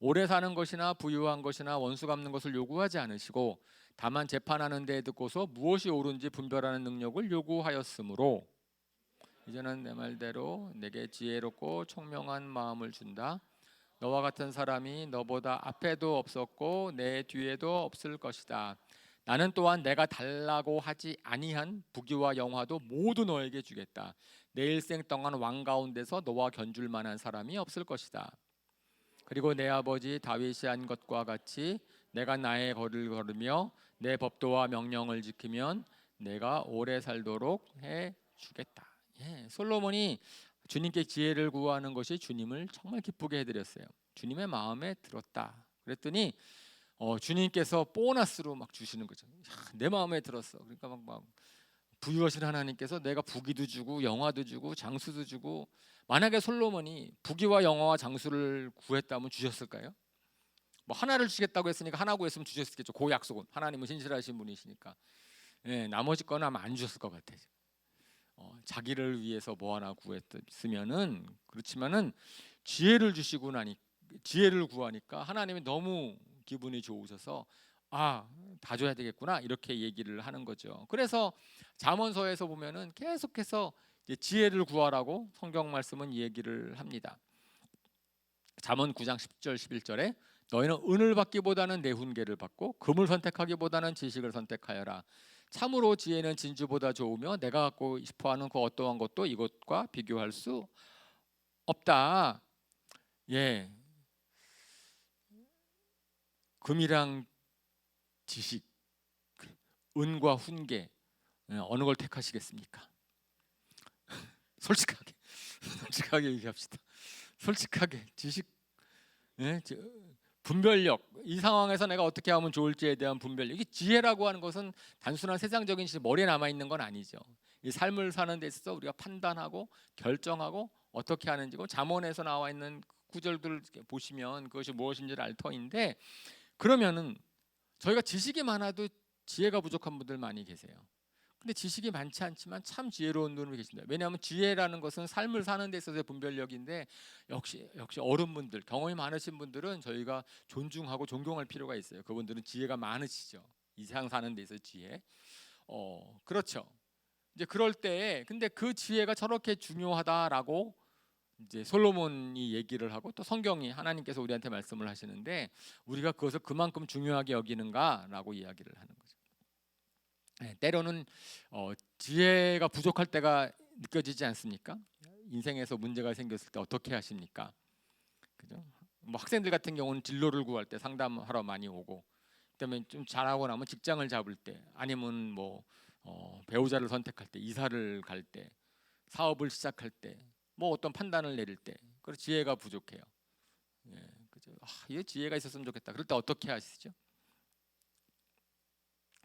오래 사는 것이나 부유한 것이나 원수 갚는 것을 요구하지 않으시고 다만 재판하는 데에 듣고서 무엇이 옳은지 분별하는 능력을 요구하였으므로 이제는 내 말대로 내게 지혜롭고 총명한 마음을 준다. 너와 같은 사람이 너보다 앞에도 없었고 내 뒤에도 없을 것이다. 나는 또한 내가 달라고 하지 아니한 부귀와 영화도 모두 너에게 주겠다. 내 일생 동안 왕 가운데서 너와 견줄 만한 사람이 없을 것이다. 그리고 내 아버지 다윗이 한 것과 같이 내가 나의 거를 걸으며 내 법도와 명령을 지키면 내가 오래 살도록 해 주겠다. 예, 솔로몬이 주님께 지혜를 구하는 것이 주님을 정말 기쁘게 해드렸어요. 주님의 마음에 들었다. 그랬더니 주님께서 보너스로 막 주시는 거죠. 야, 내 마음에 들었어. 그러니까 막 부유하신 하나님께서 내가 부귀도 주고 영화도 주고 장수도 주고. 만약에 솔로몬이 부귀와 영화와 장수를 구했다면 주셨을까요? 뭐 하나를 주겠다고 했으니까 하나 구했으면 주셨겠죠. 그 약속은 하나님은 신실하신 분이시니까. 예, 나머지 거는 아마 안 주셨을 것 같아요. 자기를 위해서 뭐 하나 구했으면은, 그렇지만은 지혜를 주시고 나니 지혜를 구하니까 하나님이 너무 기분이 좋으셔서 다 줘야 되겠구나 이렇게 얘기를 하는 거죠. 그래서 잠언서에서 보면은 계속해서 이제 지혜를 구하라고 성경 말씀은 얘기를 합니다. 잠언 9장 10절 11절에 너희는 은을 받기보다는 내 훈계를 받고 금을 선택하기보다는 지식을 선택하여라. 참으로 지혜는 진주보다 좋으며 내가 갖고 싶어하는 그 어떠한 것도 이것과 비교할 수 없다. 예, 금이랑 지식, 은과 훈계, 어느 걸 택하시겠습니까? 솔직하게 솔직하게 얘기합시다. 솔직하게 지식, 예, 분별력, 이 상황에서 내가 어떻게 하면 좋을지에 대한 분별력. 이 지혜라고 하는 것은 단순한 세상적인 지식, 머리에 남아 있는 건 아니죠. 이 삶을 사는 데 있어서 우리가 판단하고 결정하고 어떻게 하는지고, 잠언에서 나와 있는 구절들을 보시면 그것이 무엇인지를 알 터인데, 그러면은 저희가 지식이 많아도 지혜가 부족한 분들 많이 계세요. 근데 지식이 많지 않지만 참 지혜로운 분이 계십니다. 왜냐하면 지혜라는 것은 삶을 사는 데 있어서의 분별력인데, 역시 어른분들, 경험이 많으신 분들은 저희가 존중하고 존경할 필요가 있어요. 그분들은 지혜가 많으시죠. 이 세상 사는 데 있어서 지혜. 그렇죠. 이제 그럴 때 근데 그 지혜가 저렇게 중요하다라고 이제 솔로몬이 얘기를 하고, 또 성경이 하나님께서 우리한테 말씀을 하시는데 우리가 그것을 그만큼 중요하게 여기는가라고 이야기를 하는 거죠. 때로는 지혜가 부족할 때가 느껴지지 않습니까? 인생에서 문제가 생겼을 때 어떻게 하십니까? 그죠? 뭐 학생들 같은 경우는 진로를 구할 때 상담하러 많이 오고, 그다음에 좀 잘하고 나면 직장을 잡을 때, 아니면 뭐 배우자를 선택할 때, 이사를 갈 때, 사업을 시작할 때, 뭐 어떤 판단을 내릴 때, 그 지혜가 부족해요. 예, 그죠? 이 지혜가 있었으면 좋겠다. 그럴 때 어떻게 하시죠?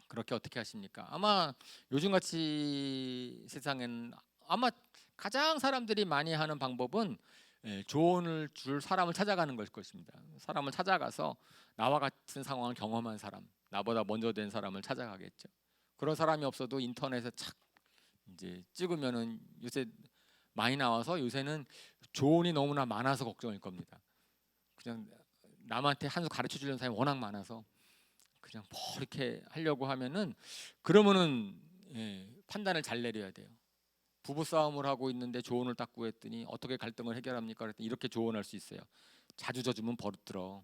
그렇게 어떻게 하십니까? 아마 요즘같이 세상엔 아마 가장 사람들이 많이 하는 방법은 조언을 줄 사람을 찾아가는 것일 것입니다. 사람을 찾아가서 나와 같은 상황을 경험한 사람, 나보다 먼저 된 사람을 찾아가겠죠. 그런 사람이 없어도 인터넷에 착 이제 찍으면은 요새 많이 나와서, 요새는 조언이 너무나 많아서 걱정일 겁니다. 그냥 남한테 한 수 가르쳐 주려는 사람이 워낙 많아서 그냥 뭐 이렇게 하려고 하면은, 그러면은 판단을 잘 내려야 돼요. 부부 싸움을 하고 있는데 조언을 딱 구했더니 어떻게 갈등을 해결합니까? 그랬더니 이렇게 조언할 수 있어요. 자주 져주면 버릇 들어.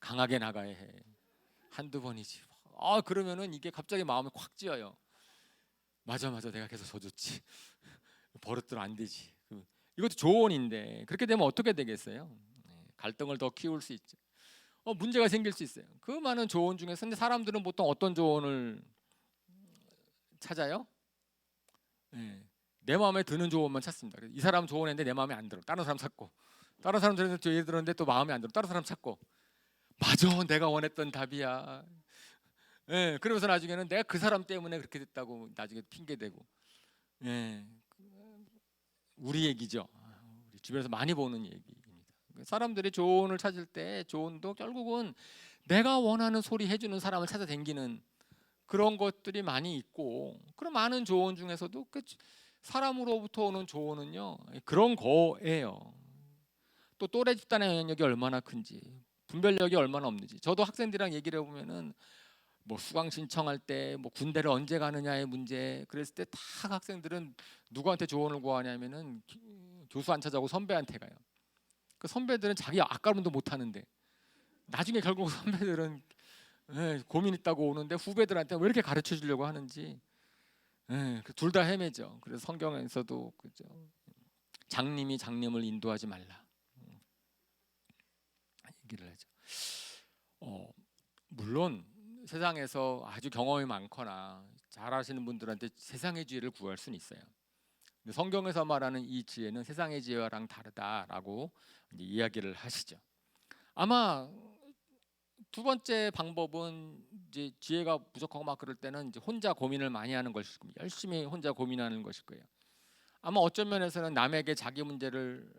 강하게 나가야 해. 한두 번이지. 그러면은 이게 갑자기 마음이 콱 찌어요. 맞아, 내가 계속 져줬지. 버릇 들어 안 되지. 이것도 조언인데 그렇게 되면 어떻게 되겠어요? 갈등을 더 키울 수 있죠. 문제가 생길 수 있어요. 그 많은 조언 중에서 근데 사람들은 보통 어떤 조언을 찾아요? 내 마음에 드는 조언만 찾습니다. 이 사람 조언했는데 내 마음에 안 들어. 다른 사람 찾고, 다른 사람 들었는데 또 마음에 안 들어. 다른 사람 찾고. 맞아, 내가 원했던 답이야. 그러면서 나중에는 내가 그 사람 때문에 그렇게 됐다고 나중에 핑계 대고. 우리 얘기죠. 우리 주변에서 많이 보는 얘기입니다. 사람들이 조언을 찾을 때 조언도 결국은 내가 원하는 소리 해주는 사람을 찾아다니는 그런 것들이 많이 있고, 그런 많은 조언 중에서도 그 사람으로부터 오는 조언은요 그런 거예요. 또 또래 집단의 영향력이 얼마나 큰지, 분별력이 얼마나 없는지. 저도 학생들이랑 얘기를 해보면은 뭐 수강 신청할 때 뭐 군대를 언제 가느냐의 문제 그랬을 때 다 학생들은 누구한테 조언을 구하냐면은 교수 안 찾아오고 선배한테 가요. 그 선배들은 자기 앞가림도 못 하는데 나중에 결국 선배들은 고민 있다고 오는데 후배들한테 왜 이렇게 가르쳐 주려고 하는지 둘 다 헤매죠. 그래서 성경에서도 그죠. 장님이 장님을 인도하지 말라 얘기를 하죠. 물론 세상에서 아주 경험이 많거나 잘하시는 분들한테 세상의 지혜를 구할 수는 있어요. 근데 성경에서 말하는 이 지혜는 세상의 지혜와랑 다르다라고 이제 이야기를 하시죠. 아마 두 번째 방법은 이제 지혜가 부족하고 막 그럴 때는 이제 혼자 고민을 많이 하는 것일 겁니다. 열심히 혼자 고민하는 것일 거예요. 아마 어떤 면에서는 남에게 자기 문제를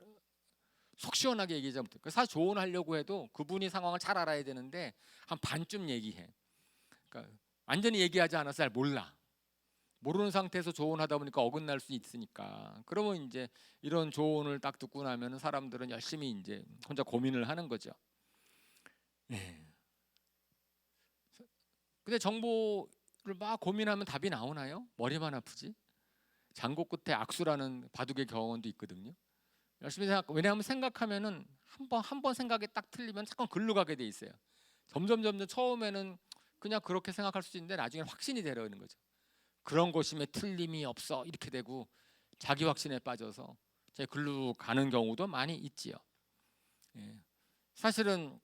속 시원하게 얘기하지 못해요. 사실 조언하려고 해도 그분이 상황을 잘 알아야 되는데 한 반쯤 얘기해. 그러니까 완전히 얘기하지 않아서 잘 몰라. 모르는 상태에서 조언하다 보니까 어긋날 수 있으니까. 그러면 이제 이런 조언을 딱 듣고 나면 사람들은 열심히 이제 혼자 고민을 하는 거죠. 근데 정보를 막 고민하면 답이 나오나요? 머리만 아프지. 장고 끝에 악수라는 바둑의 경험도 있거든요. 열심히 왜냐하면 생각하면은 한 번 생각이 딱 틀리면 자꾸 글로 가게 돼 있어요. 점점 처음에는 그냥 그렇게 생각할 수 있는데 나중에 확신이 되려는 거죠. 그런 것임에 틀림이 없어 이렇게 되고 자기 확신에 빠져서 제 글로 가는 경우도 많이 있지요. 사실은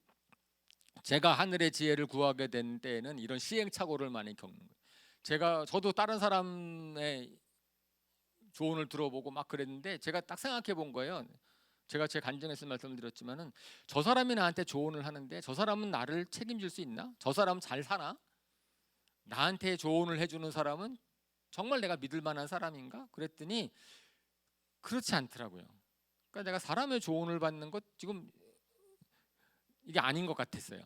제가 하늘의 지혜를 구하게 된 때에는 이런 시행착오를 많이 겪는 거예요. 저도 다른 사람의 조언을 들어보고 막 그랬는데 제가 딱 생각해 본 거예요. 제가 제 간증에서 말씀을 드렸지만은 저 사람이 나한테 조언을 하는데 저 사람은 나를 책임질 수 있나? 저 사람은 잘 사나? 나한테 조언을 해주는 사람은 정말 내가 믿을 만한 사람인가? 그랬더니 그렇지 않더라고요. 그러니까 내가 사람의 조언을 받는 것 지금 이게 아닌 것 같았어요.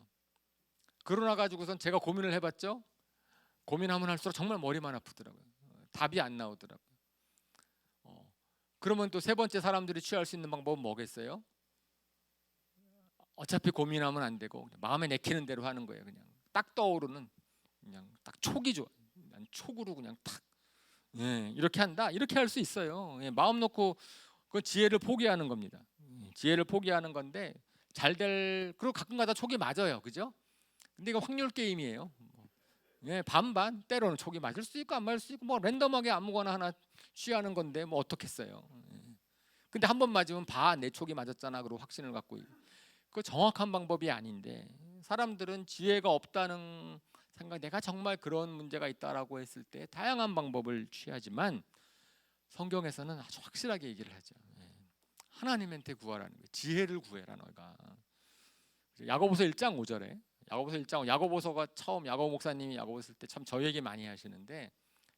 그러나 가지고선 제가 고민을 해봤죠. 고민하면 할수록 정말 머리만 아프더라고요. 답이 안 나오더라고요. 그러면 또 세 번째 사람들이 취할 수 있는 방법은 뭐겠어요? 어차피 고민하면 안 되고 마음에 내키는 대로 하는 거예요. 그냥 딱 떠오르는 그냥 딱 촉이 좋아. 난 촉으로 그냥 탁 이렇게 한다. 이렇게 할 수 있어요. 마음 놓고 그 지혜를 포기하는 겁니다. 지혜를 포기하는 건데 그리고 가끔가다 촉이 맞아요. 그죠? 근데 이거 확률 게임이에요. 반반 때로는 촉이 맞을 수 있고 안 맞을 수 있고 뭐 랜덤하게 아무거나 하나 취하는 건데 뭐 어떻겠어요. 근데 한 번 맞으면 내 촉이 맞았잖아 그리고 확신을 갖고 그 정확한 방법이 아닌데 사람들은 지혜가 없다는 생각, 내가 정말 그런 문제가 있다라고 했을 때 다양한 방법을 취하지만 성경에서는 아주 확실하게 얘기를 하죠. 하나님한테 구하라는 거예요. 지혜를 구해라 너희가. 야고보서 1장 5절에 야고보서 1장 야고보서가 처음 야고보 목사님이 야고보 쓸 때 참 저 얘기 많이 하시는데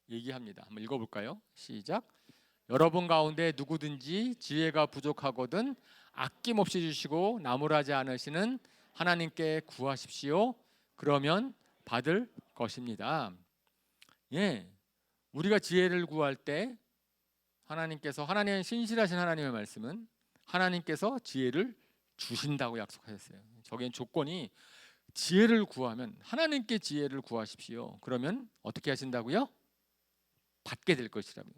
얘기합니다. 한번 읽어볼까요? 시작. 여러분 가운데 누구든지 지혜가 부족하거든 아낌없이 주시고 나무라지 않으시는 하나님께 구하십시오. 그러면 받을 것입니다. 우리가 지혜를 구할 때 하나님의 신실하신 하나님의 말씀은 하나님께서 지혜를 주신다고 약속하셨어요. 저기엔 조건이 지혜를 구하면 하나님께 지혜를 구하십시오. 그러면 어떻게 하신다고요? 받게 될 것이라고요.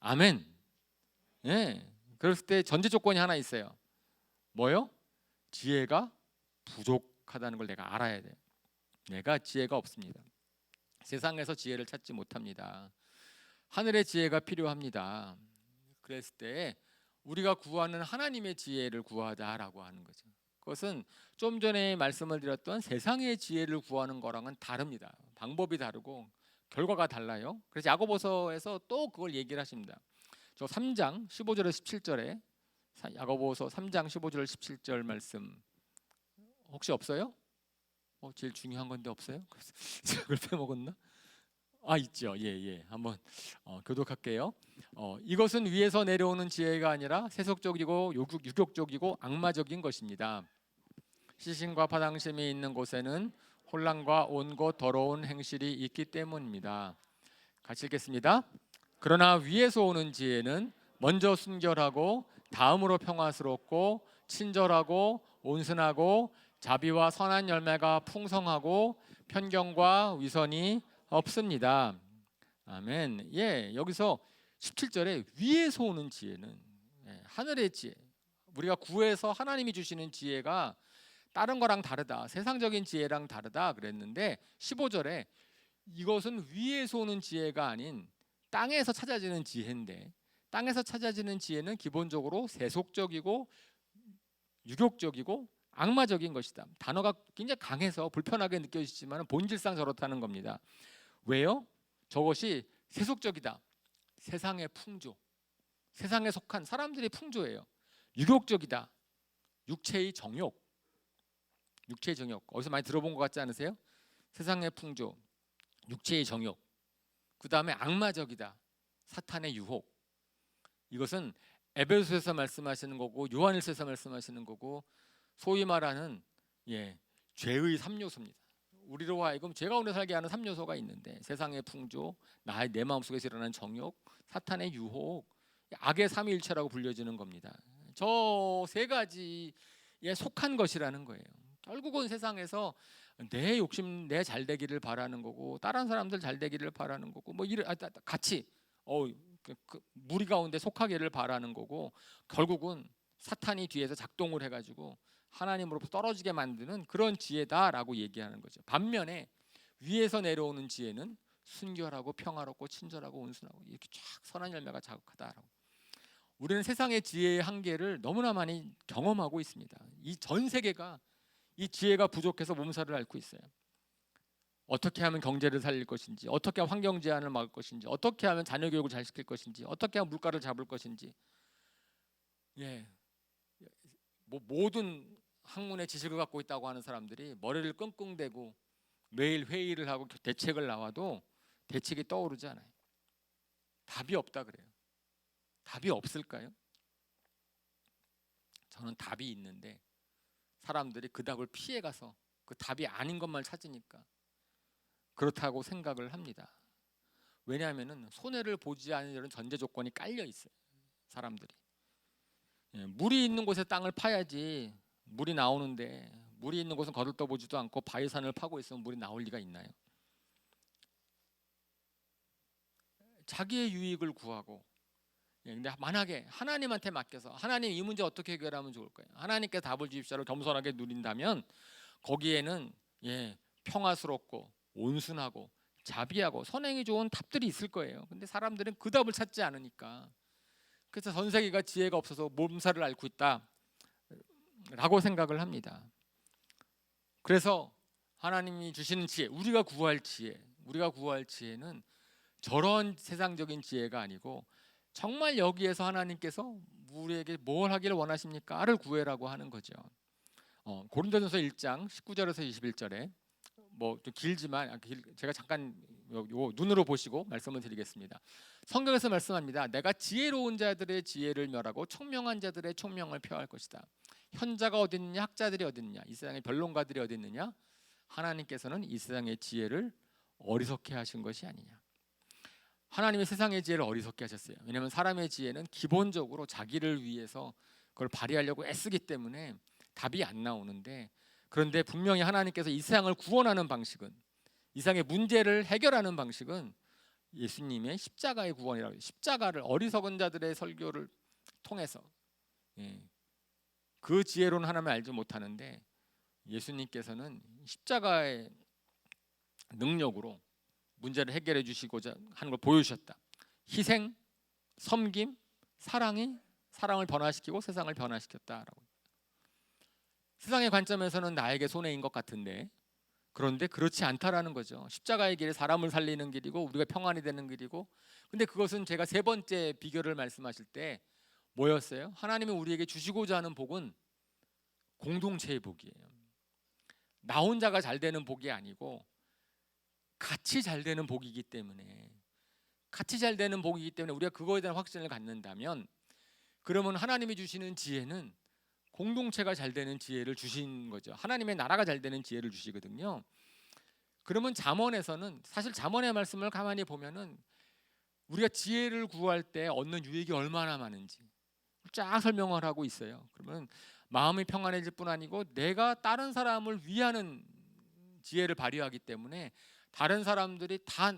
아멘. 그랬을 때 전제 조건이 하나 있어요. 뭐요? 지혜가 부족하다는 걸 내가 알아야 돼요. 내가 지혜가 없습니다. 세상에서 지혜를 찾지 못합니다. 하늘의 지혜가 필요합니다. 그랬을 때 우리가 구하는 하나님의 지혜를 구하자라고 하는 거죠. 그것은 좀 전에 말씀을 드렸던 세상의 지혜를 구하는 거랑은 다릅니다. 방법이 다르고 결과가 달라요. 그래서 야고보서에서 또 그걸 얘기를 하십니다. 저 3장 15절에서 17절에 야고보서 3장 15절 17절 말씀 혹시 없어요? 제일 중요한 건데 없어요? 제가 그걸 빼먹었나? 있죠. 한번 교독할게요. 이것은 위에서 내려오는 지혜가 아니라 세속적이고 유격적이고 악마적인 것입니다. 시신과 파당심이 있는 곳에는 혼란과 온갖 더러운 행실이 있기 때문입니다. 같이 읽겠습니다. 그러나 위에서 오는 지혜는 먼저 순결하고 다음으로 평화스럽고 친절하고 온순하고 자비와 선한 열매가 풍성하고 편견과 위선이 없습니다. 아멘. 여기서 17절에 위에서 오는 지혜는 하늘의 지혜. 우리가 구해서 하나님이 주시는 지혜가 다른 거랑 다르다. 세상적인 지혜랑 다르다 그랬는데 15절에 이것은 위에서 오는 지혜가 아닌 땅에서 찾아지는 지혜인데, 땅에서 찾아지는 지혜는 기본적으로 세속적이고 유욕적이고 악마적인 것이다. 단어가 굉장히 강해서 불편하게 느껴지지만 본질상 저렇다는 겁니다. 왜요? 저것이 세속적이다. 세상의 풍조, 세상에 속한 사람들의 풍조예요. 유욕적이다. 육체의 정욕, 육체의 정욕. 어디서 많이 들어본 것 같지 않으세요? 세상의 풍조, 육체의 정욕. 그 다음에 악마적이다. 사탄의 유혹. 이것은 에베소에서 말씀하시는 거고 요한일서에서 말씀하시는 거고, 소위 말하는 죄의 3요소입니다. 우리로 하여금 죄 가운데 살게 하는 3요소가 있는데, 세상의 풍조, 내 마음속에서 일어나는 정욕, 사탄의 유혹, 악의 삼위일체라고 불려지는 겁니다. 저 세 가지에 속한 것이라는 거예요. 결국은 세상에서 내 욕심, 내 잘되기를 바라는 거고, 다른 사람들 잘되기를 바라는 거고, 뭐 같이 무리 가운데 속하기를 바라는 거고, 결국은 사탄이 뒤에서 작동을 해가지고 하나님으로부터 떨어지게 만드는 그런 지혜다라고 얘기하는 거죠. 반면에 위에서 내려오는 지혜는 순결하고 평화롭고 친절하고 온순하고 이렇게 쫙 선한 열매가 자욱하다라고. 우리는 세상의 지혜의 한계를 너무나 많이 경험하고 있습니다. 이 전 세계가 이 지혜가 부족해서 몸살을 앓고 있어요. 어떻게 하면 경제를 살릴 것인지, 어떻게 하면 환경 제한을 막을 것인지, 어떻게 하면 자녀 교육을 잘 시킬 것인지, 어떻게 하면 물가를 잡을 것인지, 모든 학문의 지식을 갖고 있다고 하는 사람들이 머리를 끙끙대고 매일 회의를 하고 대책을 나와도 대책이 떠오르지 않아요. 답이 없다 그래요. 답이 없을까요? 저는 답이 있는데 사람들이 그 답을 피해가서 그 답이 아닌 것만 찾으니까 그렇다고 생각을 합니다. 왜냐하면 손해를 보지 않으려는 전제 조건이 깔려 있어요. 사람들이 물이 있는 곳에 땅을 파야지 물이 나오는데, 물이 있는 곳은 거들떠보지도 않고 바위산을 파고 있으면 물이 나올 리가 있나요? 자기의 유익을 구하고, 근데 만약에 하나님한테 맡겨서 하나님 이 문제 어떻게 해결하면 좋을까요? 하나님께 답을 주십시오를 겸손하게 누린다면 거기에는 평화스럽고 온순하고 자비하고 선행이 좋은 답들이 있을 거예요. 근데 사람들은 그 답을 찾지 않으니까, 그래서 전 세계가 지혜가 없어서 몸살을 앓고 있다라고 생각을 합니다. 그래서 하나님이 주시는 지혜, 우리가 구할 지혜는 저런 세상적인 지혜가 아니고 정말 여기에서 하나님께서 우리에게 뭘 하기를 원하십니까?를 구해라고 하는 거죠. 고린도전서 1장 19절에서 21절에 뭐 좀 길지만 제가 잠깐 요 눈으로 보시고 말씀을 드리겠습니다. 성경에서 말씀합니다. 내가 지혜로운 자들의 지혜를 멸하고 총명한 자들의 총명을 폐할 것이다. 현자가 어디 있느냐, 학자들이 어디 있느냐, 이 세상의 변론가들이 어디 있느냐. 하나님께서는 이 세상의 지혜를 어리석게 하신 것이 아니냐. 하나님의 세상의 지혜를 어리석게 하셨어요. 왜냐하면 사람의 지혜는 기본적으로 자기를 위해서 그걸 발휘하려고 애쓰기 때문에 답이 안 나오는데, 그런데 분명히 하나님께서 이 세상을 구원하는 방식은, 이 세상의 문제를 해결하는 방식은 예수님의 십자가의 구원이라고 해요. 십자가를 어리석은 자들의 설교를 통해서, 그 지혜로는 하나님을 알지 못하는데 예수님께서는 십자가의 능력으로 문제를 해결해 주시고자 하는 걸 보여주셨다. 희생, 섬김, 사랑이 사랑을 변화시키고 세상을 변화시켰다라고. 세상의 관점에서는 나에게 손해인 것 같은데, 그런데 그렇지 않다라는 거죠. 십자가의 길이 사람을 살리는 길이고 우리가 평안이 되는 길이고, 근데 그것은 제가 세 번째 비결을 말씀하실 때 뭐였어요? 하나님이 우리에게 주시고자 하는 복은 공동체의 복이에요. 나 혼자가 잘 되는 복이 아니고 같이 잘 되는 복이기 때문에, 우리가 그거에 대한 확신을 갖는다면, 그러면 하나님이 주시는 지혜는 공동체가 잘 되는 지혜를 주신 거죠. 하나님의 나라가 잘 되는 지혜를 주시거든요. 그러면 잠언에서는, 사실 잠언의 말씀을 가만히 보면은 우리가 지혜를 구할 때 얻는 유익이 얼마나 많은지 쫙 설명을 하고 있어요. 그러면 마음이 평안해질 뿐 아니고 내가 다른 사람을 위하는 지혜를 발휘하기 때문에 다른 사람들이 다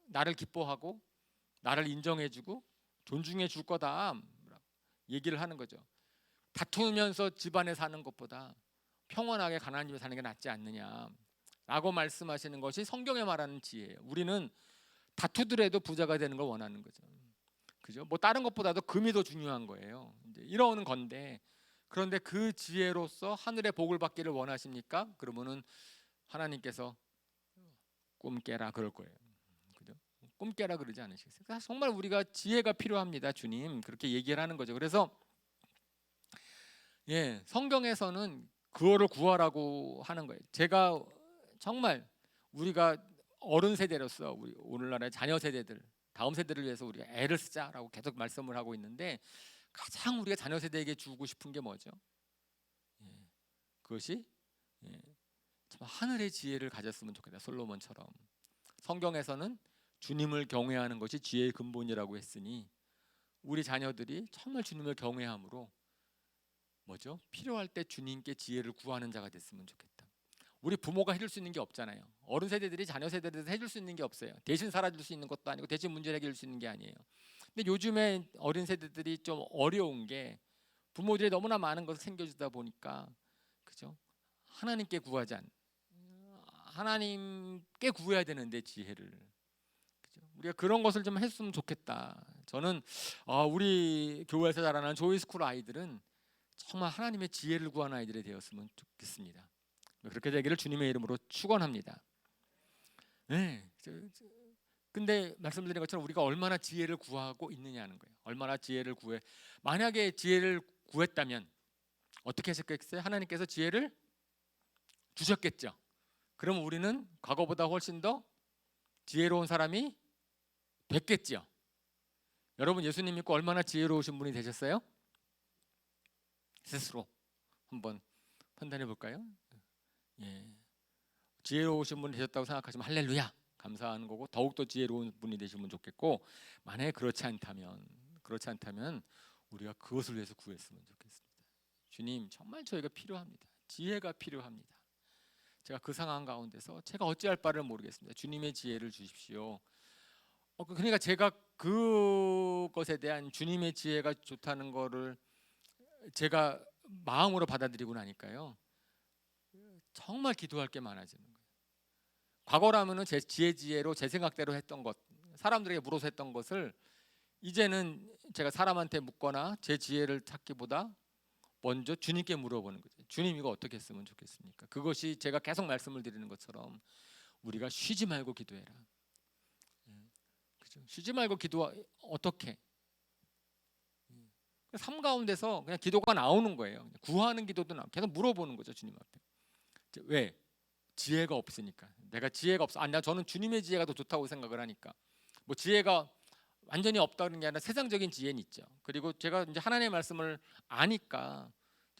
나를 기뻐하고 나를 인정해주고 존중해 줄 거다 얘기를 하는 거죠. 다투면서 집안에 사는 것보다 평온하게 가난한 집에 사는 게 낫지 않느냐라고 말씀하시는 것이 성경에 말하는 지혜예요. 우리는 다투더라도 부자가 되는 걸 원하는 거죠. 그죠? 뭐 다른 것보다도 금이 더 중요한 거예요. 이제 이러는 건데, 그런데 그 지혜로서 하늘의 복을 받기를 원하십니까? 그러면은 하나님께서 꿈 깨라 그럴 거예요. 그죠? 꿈 깨라 그러지 않으시겠어요? 그러니까 정말 우리가 지혜가 필요합니다, 주님. 그렇게 얘기를 하는 거죠. 그래서 성경에서는 그거를 구하라고 하는 거예요. 제가 정말 우리가 어른 세대로서 우리 오늘날의 자녀 세대들, 다음 세대를 위해서 우리가 애를 쓰자라고 계속 말씀을 하고 있는데, 가장 우리가 자녀 세대에게 주고 싶은 게 뭐죠? 그것이 참 하늘의 지혜를 가졌으면 좋겠다. 솔로몬처럼. 성경에서는 주님을 경외하는 것이 지혜의 근본이라고 했으니, 우리 자녀들이 정말 주님을 경외함으로 뭐죠? 필요할 때 주님께 지혜를 구하는 자가 됐으면 좋겠다. 우리 부모가 해줄 수 있는 게 없잖아요. 어른 세대들이 자녀 세대들에서 해줄 수 있는 게 없어요. 대신 살아줄 수 있는 것도 아니고 대신 문제를 해결할 수 있는 게 아니에요. 근데 요즘에 어린 세대들이 좀 어려운 게, 부모들이 너무나 많은 것을 챙겨주다 보니까, 그죠? 하나님께 구하지 않. 하나님께 구해야 되는데 지혜를. 그죠? 우리가 그런 것을 좀 했으면 좋겠다. 저는 우리 교회에서 자라는 조이스쿨 아이들은 정말 하나님의 지혜를 구하는 아이들이 되었으면 좋겠습니다. 그렇게 되기를 주님의 이름으로 축원합니다. 근데 말씀드린 것처럼 우리가 얼마나 지혜를 구하고 있느냐는 거예요. 얼마나 지혜를 구해. 만약에 지혜를 구했다면 어떻게 하셨겠어요? 하나님께서 지혜를 주셨겠죠. 그럼 우리는 과거보다 훨씬 더 지혜로운 사람이 됐겠죠. 여러분, 예수님 믿고 얼마나 지혜로우신 분이 되셨어요? 스스로 한번 판단해 볼까요? 지혜로우신 분이 되셨다고 생각하시면 할렐루야 감사하는 거고, 더욱더 지혜로운 분이 되시면 좋겠고, 만약에 그렇지 않다면 우리가 그것을 위해서 구했으면 좋겠습니다. 주님, 정말 저희가 필요합니다. 지혜가 필요합니다. 제가 그 상황 가운데서 제가 어찌할 바를 모르겠습니다. 주님의 지혜를 주십시오. 그러니까 제가 그것에 대한 주님의 지혜가 좋다는 거를 제가 마음으로 받아들이고 나니까요, 정말 기도할 게 많아지는 거예요. 과거라면은 제 지혜로 제 생각대로 했던 것, 사람들에게 물어서 했던 것을 이제는 제가 사람한테 묻거나 제 지혜를 찾기보다 먼저 주님께 물어보는 거죠. 주님, 이거 어떻게 했으면 좋겠습니까? 그것이 제가 계속 말씀을 드리는 것처럼 우리가 쉬지 말고 기도해라. 그죠? 쉬지 말고 기도. 어떻게? 삶 가운데서 그냥 기도가 나오는 거예요. 구하는 기도도 계속 물어보는 거죠, 주님 앞에. 왜? 지혜가 없으니까. 내가 지혜가 없어. 저는 주님의 지혜가 더 좋다고 생각을 하니까. 뭐 지혜가 완전히 없다는 게 아니라 세상적인 지혜는 있죠. 그리고 제가 이제 하나님의 말씀을 아니까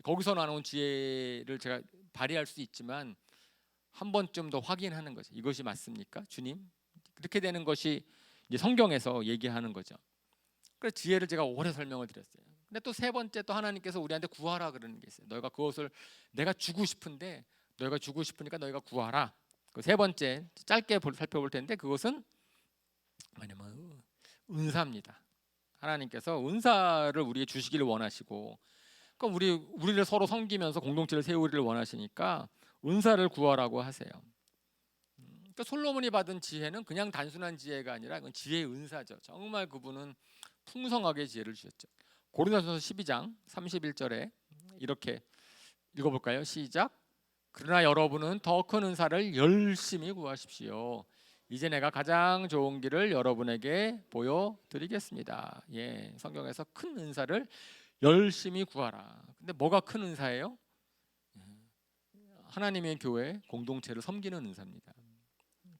거기서 나온 지혜를 제가 발휘할 수 있지만, 한 번쯤 더 확인하는 거죠. 이것이 맞습니까, 주님? 그렇게 되는 것이 이제 성경에서 얘기하는 거죠. 그래서 지혜를 제가 오래 설명을 드렸어요. 근데 또 세 번째, 또 하나님께서 우리한테 구하라 그러는 게 있어요. 너희가 그것을, 내가 주고 싶은데 너희가 주고 싶으니까 너희가 구하라. 그 세 번째 짧게 살펴볼 텐데, 그것은 뭐냐면 은사입니다. 하나님께서 은사를 우리에게 주시기를 원하시고, 그러니까 우리를 서로 섬기면서 공동체를 세우기를 원하시니까 은사를 구하라고 하세요. 그러니까 솔로몬이 받은 지혜는 그냥 단순한 지혜가 아니라 그건 지혜의 은사죠. 정말 그분은 풍성하게 지혜를 주셨죠. 고린도전서 12장 31절에 이렇게 읽어볼까요? 시작. 그러나 여러분은 더 큰 은사를 열심히 구하십시오. 이제 내가 가장 좋은 길을 여러분에게 보여드리겠습니다. 성경에서 큰 은사를 열심히 구하라. 근데 뭐가 큰 은사예요? 하나님의 교회 공동체를 섬기는 은사입니다.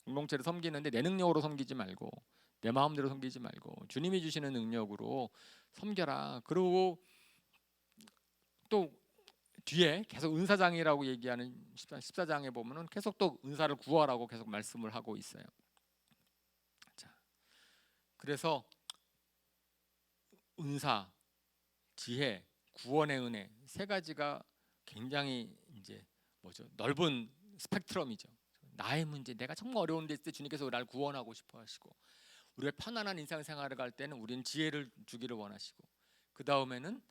공동체를 섬기는데 내 능력으로 섬기지 말고, 내 마음대로 섬기지 말고 주님이 주시는 능력으로 섬겨라. 그리고 또 뒤에 계속 은사장이라고 얘기하는 14장에 보면은 계속 또 은사를 구하라고 계속 말씀을 하고 있어요. 자, 그래서 은사, 지혜, 구원의 은혜 세 가지가 굉장히 이제 넓은 스펙트럼이죠. 나의 문제, 내가 정말 어려운 데 있을 때 주님께서 나를 구원하고 싶어 하시고, 우리가 편안한 인생생활을 갈 때는 우리는 지혜를 주기를 원하시고, 그 다음에는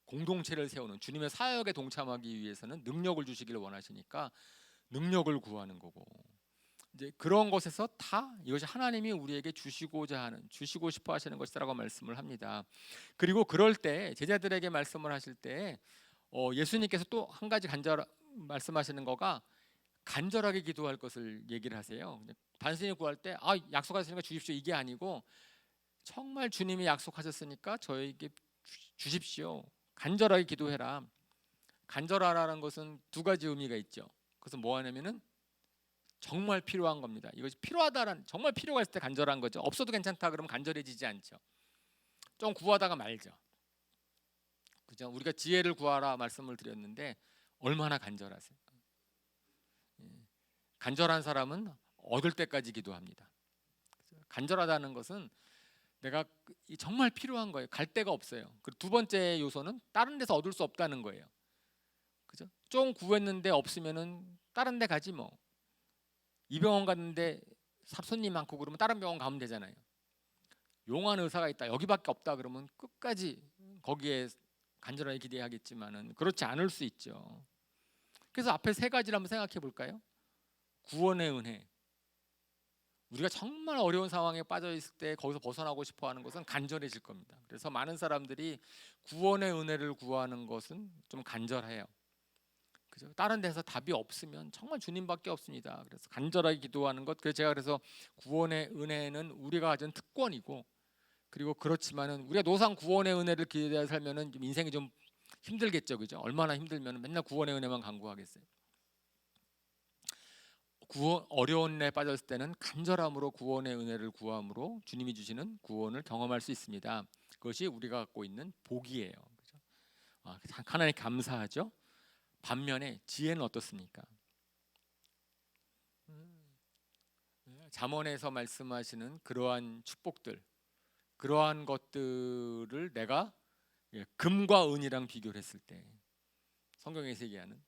공동체를 세우는 주님의 사역에 동참하기 위해서는 능력을 주시기를 원하시니까 능력을 구하는 거고, 이제 그런 것에서 다 이것이 하나님이 우리에게 주시고자 하는, 주시고 싶어 하시는 것이라고 말씀을 합니다. 그리고 그럴 때 제자들에게 말씀을 하실 때 예수님께서 또 한 가지 말씀하시는 거가 간절하게 기도할 것을 얘기를 하세요. 단순히 구할 때 약속하셨으니까 주십시오 이게 아니고, 정말 주님이 약속하셨으니까 저에게 주십시오. 간절하게 기도해라. 간절하라는 것은 두 가지 의미가 있죠. 그것은 뭐 하냐면은 정말 필요한 겁니다. 이것이 필요하다는, 정말 필요가 있을 때 간절한 거죠. 없어도 괜찮다 그러면 간절해지지 않죠. 좀 구하다가 말죠. 그죠? 우리가 지혜를 구하라 말씀을 드렸는데 얼마나 간절하세요? 간절한 사람은 얻을 때까지 기도합니다. 간절하다는 것은 내가 정말 필요한 거예요. 갈 데가 없어요. 그리고 두 번째 요소는 다른 데서 얻을 수 없다는 거예요. 그죠? 좀 구했는데 없으면은 다른 데 가지 뭐. 이 병원 갔는데 손님 많고 그러면 다른 병원 가면 되잖아요. 용한 의사가 있다, 여기밖에 없다 그러면 끝까지 거기에 간절하게 기대하겠지만은 그렇지 않을 수 있죠. 그래서 앞에 세 가지를 한번 생각해 볼까요? 구원의 은혜. 우리가 정말 어려운 상황에 빠져 있을 때 거기서 벗어나고 싶어 하는 것은 간절해질 겁니다. 그래서 많은 사람들이 구원의 은혜를 구하는 것은 좀 간절해요. 그죠? 다른 데서 답이 없으면 정말 주님밖에 없습니다. 그래서 간절하게 기도하는 것. 그래서 구원의 은혜는 우리가 가진 특권이고, 그리고 그렇지만은 우리가 노상 구원의 은혜를 기대해 살면은 좀 인생이 좀 힘들겠죠, 그죠? 얼마나 힘들면 맨날 구원의 은혜만 간구하겠어요. 어려운 일에 빠졌을 때는 간절함으로 구원의 은혜를 구함으로 주님이 주시는 구원을 경험할 수 있습니다. 그것이 우리가 갖고 있는 복이에요. 그죠? 하나님 감사하죠. 반면에 지혜는 어떻습니까? 잠언에서 말씀하시는 그러한 축복들, 그러한 것들을 내가 금과 은이랑 비교를 했을 때 성경에서 얘기하는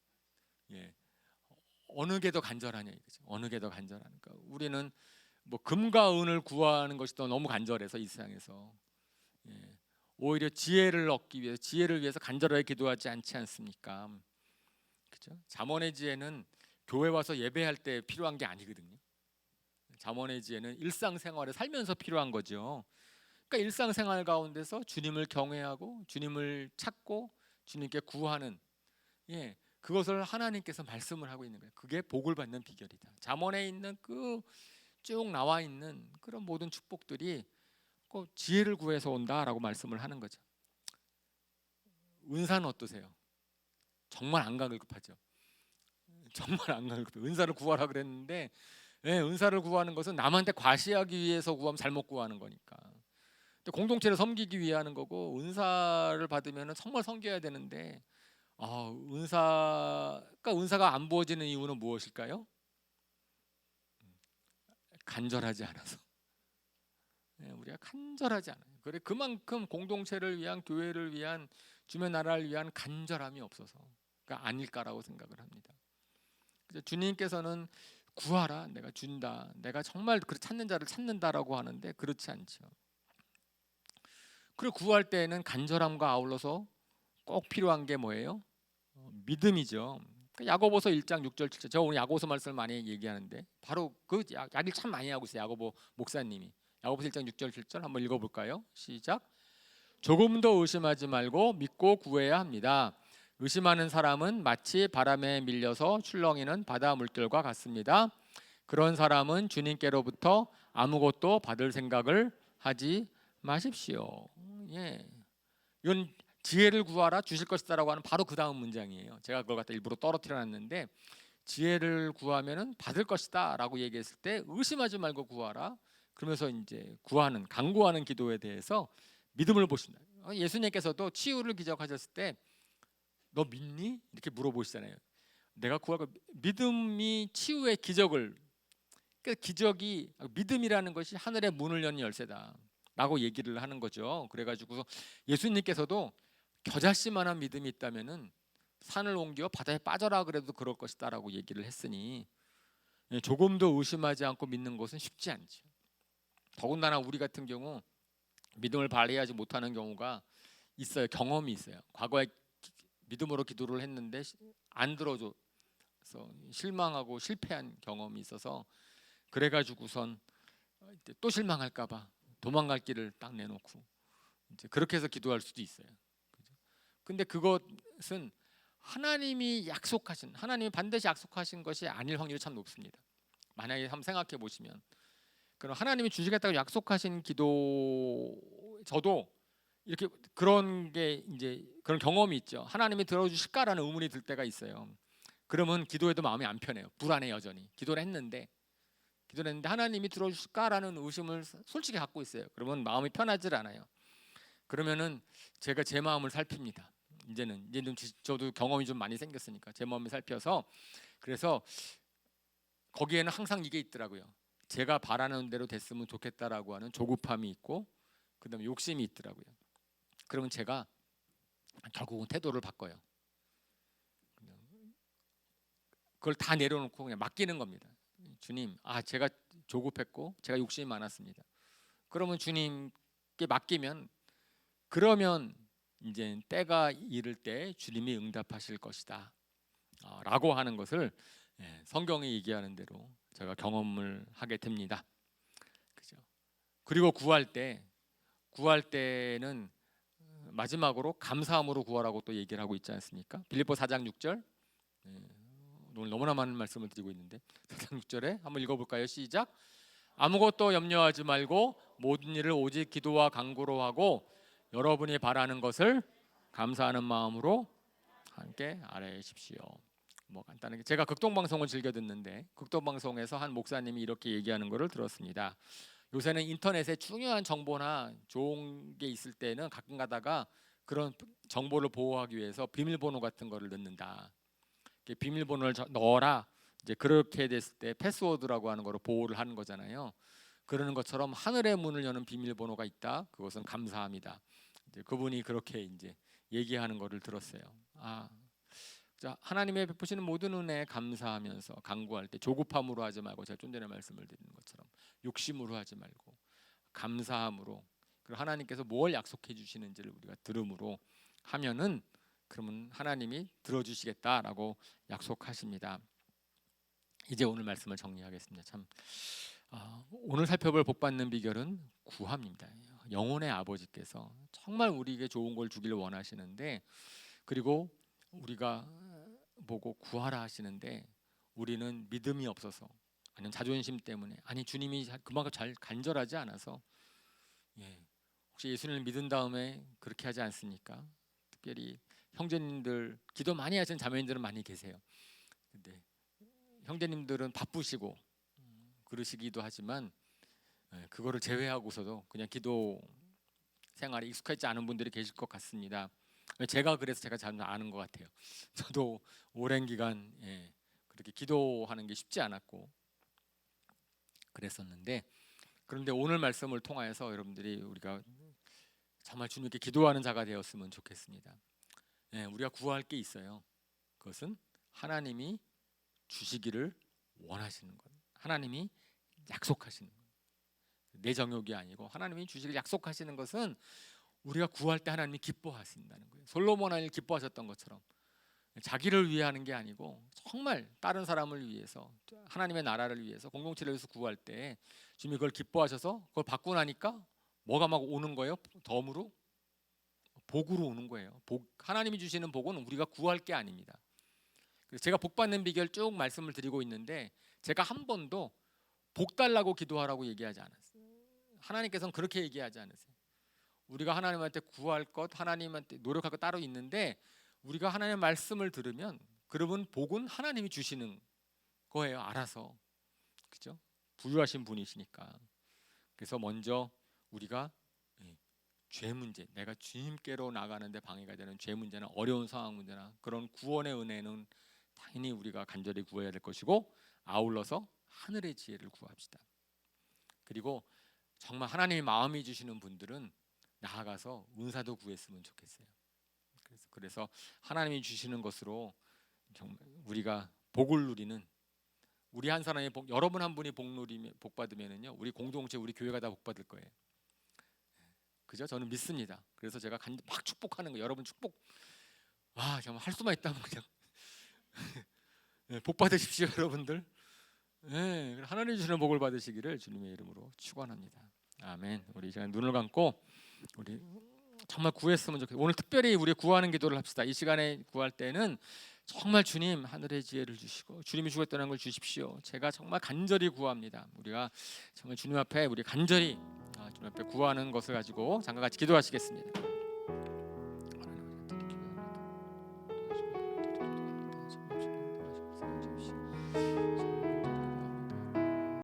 어느 게 더 간절하냐 이거죠. 어느 게 더 간절하니까 우리는 뭐 금과 은을 구하는 것이 더 너무 간절해서 이 세상에서 오히려 지혜를 얻기 위해서, 지혜를 위해서 간절하게 기도하지 않지 않습니까? 그죠? 잠언의 지혜는 교회 와서 예배할 때 필요한 게 아니거든요. 잠언의 지혜는 일상생활에 살면서 필요한 거죠. 그러니까 일상생활 가운데서 주님을 경외하고 주님을 찾고 주님께 구하는, 그것을 하나님께서 말씀을 하고 있는 거예요. 그게 복을 받는 비결이다. 잠언에 있는 그 쭉 나와 있는 그런 모든 축복들이 꼭 지혜를 구해서 온다라고 말씀을 하는 거죠. 은사는 어떠세요? 정말 안 가글급하죠. 정말 안 가글급해요. 은사를 구하라 그랬는데, 은사를 구하는 것은 남한테 과시하기 위해서 구하면 잘못 구하는 거니까. 공동체를 섬기기 위하는 거고, 은사를 받으면 정말 섬겨야 되는데, 은사가 안 부어지는 이유는 무엇일까요? 간절하지 않아서. 우리가 간절하지 않아요. 그래 그만큼 공동체를 위한, 교회를 위한, 주의 나라를 위한 간절함이 없어서 아닐까라고 생각을 합니다. 그래서 주님께서는 구하라, 내가 준다, 내가 정말 찾는 자를 찾는다라고 하는데 그렇지 않죠. 그리고 구할 때에는 간절함과 아울러서 꼭 필요한 게 뭐예요? 믿음이죠. 야고보서 1장 6절 7절. 제가 오늘 야고보서 말씀을 많이 얘기하는데 바로 그 약일 참 많이 하고 있어요. 야고보 목사님이. 야고보서 1장 6절 7절 한번 읽어볼까요? 시작. 조금 더 의심하지 말고 믿고 구해야 합니다. 의심하는 사람은 마치 바람에 밀려서 출렁이는 바다 물결과 같습니다. 그런 사람은 주님께로부터 아무것도 받을 생각을 하지 마십시오. 이건 지혜를 구하라 주실 것이다라고 하는 바로 그 다음 문장이에요. 제가 그걸 갖다 일부러 떨어뜨려 놨는데, 지혜를 구하면은 받을 것이다라고 얘기했을 때 의심하지 말고 구하라. 그러면서 이제 간구하는 기도에 대해서 믿음을 보신다. 예수님께서도 치유를 기적하셨을 때 너 믿니? 이렇게 물어보시잖아요. 내가 구하고 믿음이 치유의 기적을, 그러니까 기적이 믿음이라는 것이 하늘의 문을 여는 열쇠다라고 얘기를 하는 거죠. 그래가지고 예수님께서도 겨자씨만한 믿음이 있다면은 산을 옮겨 바다에 빠져라 그래도 그럴 것이다라고 얘기를 했으니 조금도 의심하지 않고 믿는 것은 쉽지 않죠. 더군다나 우리 같은 경우 믿음을 발휘하지 못하는 경우가 있어요. 경험이 있어요. 과거에 믿음으로 기도를 했는데 안 들어줘서 실망하고 실패한 경험이 있어서 그래가지고선 또 실망할까봐 도망갈 길을 딱 내놓고 이제 그렇게 해서 기도할 수도 있어요. 그죠? 근데 그것은 하나님이 반드시 약속하신 것이 아닐 확률이 참 높습니다. 만약에 한번 생각해 보시면 그럼 하나님이 주시겠다고 약속하신 기도 저도 이렇게 그런 게 이제 그런 경험이 있죠. 하나님이 들어주실까라는 의문이 들 때가 있어요. 그러면 기도해도 마음이 안 편해요. 불안해 여전히. 기도를 했는데 하나님이 들어주실까라는 의심을 솔직히 갖고 있어요. 그러면 마음이 편하질 않아요. 그러면은 제가 제 마음을 살핍니다. 이제는 저도 경험이 좀 많이 생겼으니까 제 마음을 살펴서 그래서 거기에는 항상 이게 있더라고요. 제가 바라는 대로 됐으면 좋겠다라고 하는 조급함이 있고 그다음에 욕심이 있더라고요. 그러면 제가 결국은 태도를 바꿔요. 그걸 다 내려놓고 그냥 맡기는 겁니다. 주님, 제가 조급했고 제가 욕심이 많았습니다. 그러면 주님께 맡기면 그러면 이제 때가 이를 때 주님이 응답하실 것이다. 라고 하는 것을 성경이 얘기하는 대로 제가 경험을 하게 됩니다. 그죠? 그리고 구할 때는 마지막으로 감사함으로 구하라고 또 얘기를 하고 있지 않습니까? 빌립보 4장 6절. 오늘 너무나 많은 말씀을 드리고 있는데 4장 6절에 한번 읽어볼까요? 시작. 아무것도 염려하지 말고 모든 일을 오직 기도와 간구로 하고 여러분이 바라는 것을 감사하는 마음으로 함께 아뢰십시오. 뭐 간단하게 제가 극동방송을 즐겨 듣는데 극동방송에서 한 목사님이 이렇게 얘기하는 것을 들었습니다. 요새는 인터넷에 중요한 정보나 좋은 게 있을 때는 가끔 가다가 그런 정보를 보호하기 위해서 비밀번호 같은 거를 넣는다. 비밀번호를 넣어라. 이제 그렇게 됐을 때 패스워드라고 하는 거로 보호를 하는 거잖아요. 그러는 것처럼 하늘의 문을 여는 비밀번호가 있다. 그것은 감사합니다. 이제 그분이 그렇게 이제 얘기하는 거를 들었어요. 자, 하나님의 베푸시는 모든 은혜에 감사하면서 간구할 때 조급함으로 하지 말고 제가 좀 전에 말씀을 드리는 것처럼 욕심으로 하지 말고 감사함으로 그리고 하나님께서 뭘 약속해 주시는지를 우리가 들음으로 하면은 그러면 하나님이 들어주시겠다라고 약속하십니다. 이제 오늘 말씀을 정리하겠습니다. 오늘 살펴볼 복 받는 비결은 구함입니다. 영혼의 아버지께서 정말 우리에게 좋은 걸 주기를 원하시는데 그리고 우리가 보고 구하라 하시는데 우리는 믿음이 없어서 아니면 자존심 때문에 주님이 그만큼 잘 간절하지 않아서 혹시 예수님을 믿은 다음에 그렇게 하지 않습니까? 특별히 형제님들 기도 많이 하시는 자매님들은 많이 계세요. 근데 형제님들은 바쁘시고 그러시기도 하지만 그거를 제외하고서도 그냥 기도 생활에 익숙하지 않은 분들이 계실 것 같습니다. 제가 그래서 제가 잘 아는 것 같아요. 저도 오랜 기간 그렇게 기도하는 게 쉽지 않았고 그랬었는데 그런데 오늘 말씀을 통하여서 여러분들이 우리가 정말 주님께 기도하는 자가 되었으면 좋겠습니다. 우리가 구할 게 있어요. 그것은 하나님이 주시기를 원하시는 것. 하나님이 약속하시는 것. 내 정욕이 아니고 하나님이 주시기를 약속하시는 것은 우리가 구할 때 하나님이 기뻐하신다는 거예요. 솔로몬 하나님 기뻐하셨던 것처럼 자기를 위해 하는 게 아니고 정말 다른 사람을 위해서 하나님의 나라를 위해서 공동체를 위해서 구할 때 주님이 그걸 기뻐하셔서 그걸 받고 나니까 뭐가 막 오는 거예요? 덤으로 복으로 오는 거예요. 하나님이 주시는 복은 우리가 구할 게 아닙니다. 그래서 제가 복 받는 비결 쭉 말씀을 드리고 있는데 제가 한 번도 복 달라고 기도하라고 얘기하지 않았어요. 하나님께서는 그렇게 얘기하지 않으세요. 우리가 하나님한테 구할 것, 하나님한테 노력할 것 따로 있는데 우리가 하나님의 말씀을 들으면 그러면 복은 하나님이 주시는 거예요. 알아서. 그죠? 부유하신 분이시니까. 그래서 먼저 우리가 죄 문제, 내가 주님께로 나가는데 방해가 되는 죄 문제나 어려운 상황 문제나 그런 구원의 은혜는 당연히 우리가 간절히 구해야 될 것이고 아울러서 하늘의 지혜를 구합시다. 그리고 정말 하나님이 마음이 주시는 분들은 나아가서 은사도 구했으면 좋겠어요. 그래서 하나님이 주시는 것으로 정말 우리가 복을 누리는 우리 한 사람이 여러분 한 분이 복 받으면은요 우리 공동체 우리 교회가 다 복 받을 거예요. 그죠? 저는 믿습니다. 그래서 제가 막 축복하는 거, 여러분 축복 정말 할 수만 있다면 그냥 복 받으십시오, 여러분들. 하나님 주시는 복을 받으시기를 주님의 이름으로 축원합니다. 아멘. 우리 시간 눈을 감고 우리 정말 구했으면 좋겠어요. 오늘 특별히 우리 구하는 기도를 합시다. 이 시간에 구할 때는 정말 주님 하늘의 지혜를 주시고 주님이 주겠다는 걸 주십시오. 제가 정말 간절히 구합니다. 우리가 정말 주님 앞에 우리 간절히 주님 앞에 구하는 것을 가지고 잠깐 같이 기도하시겠습니다.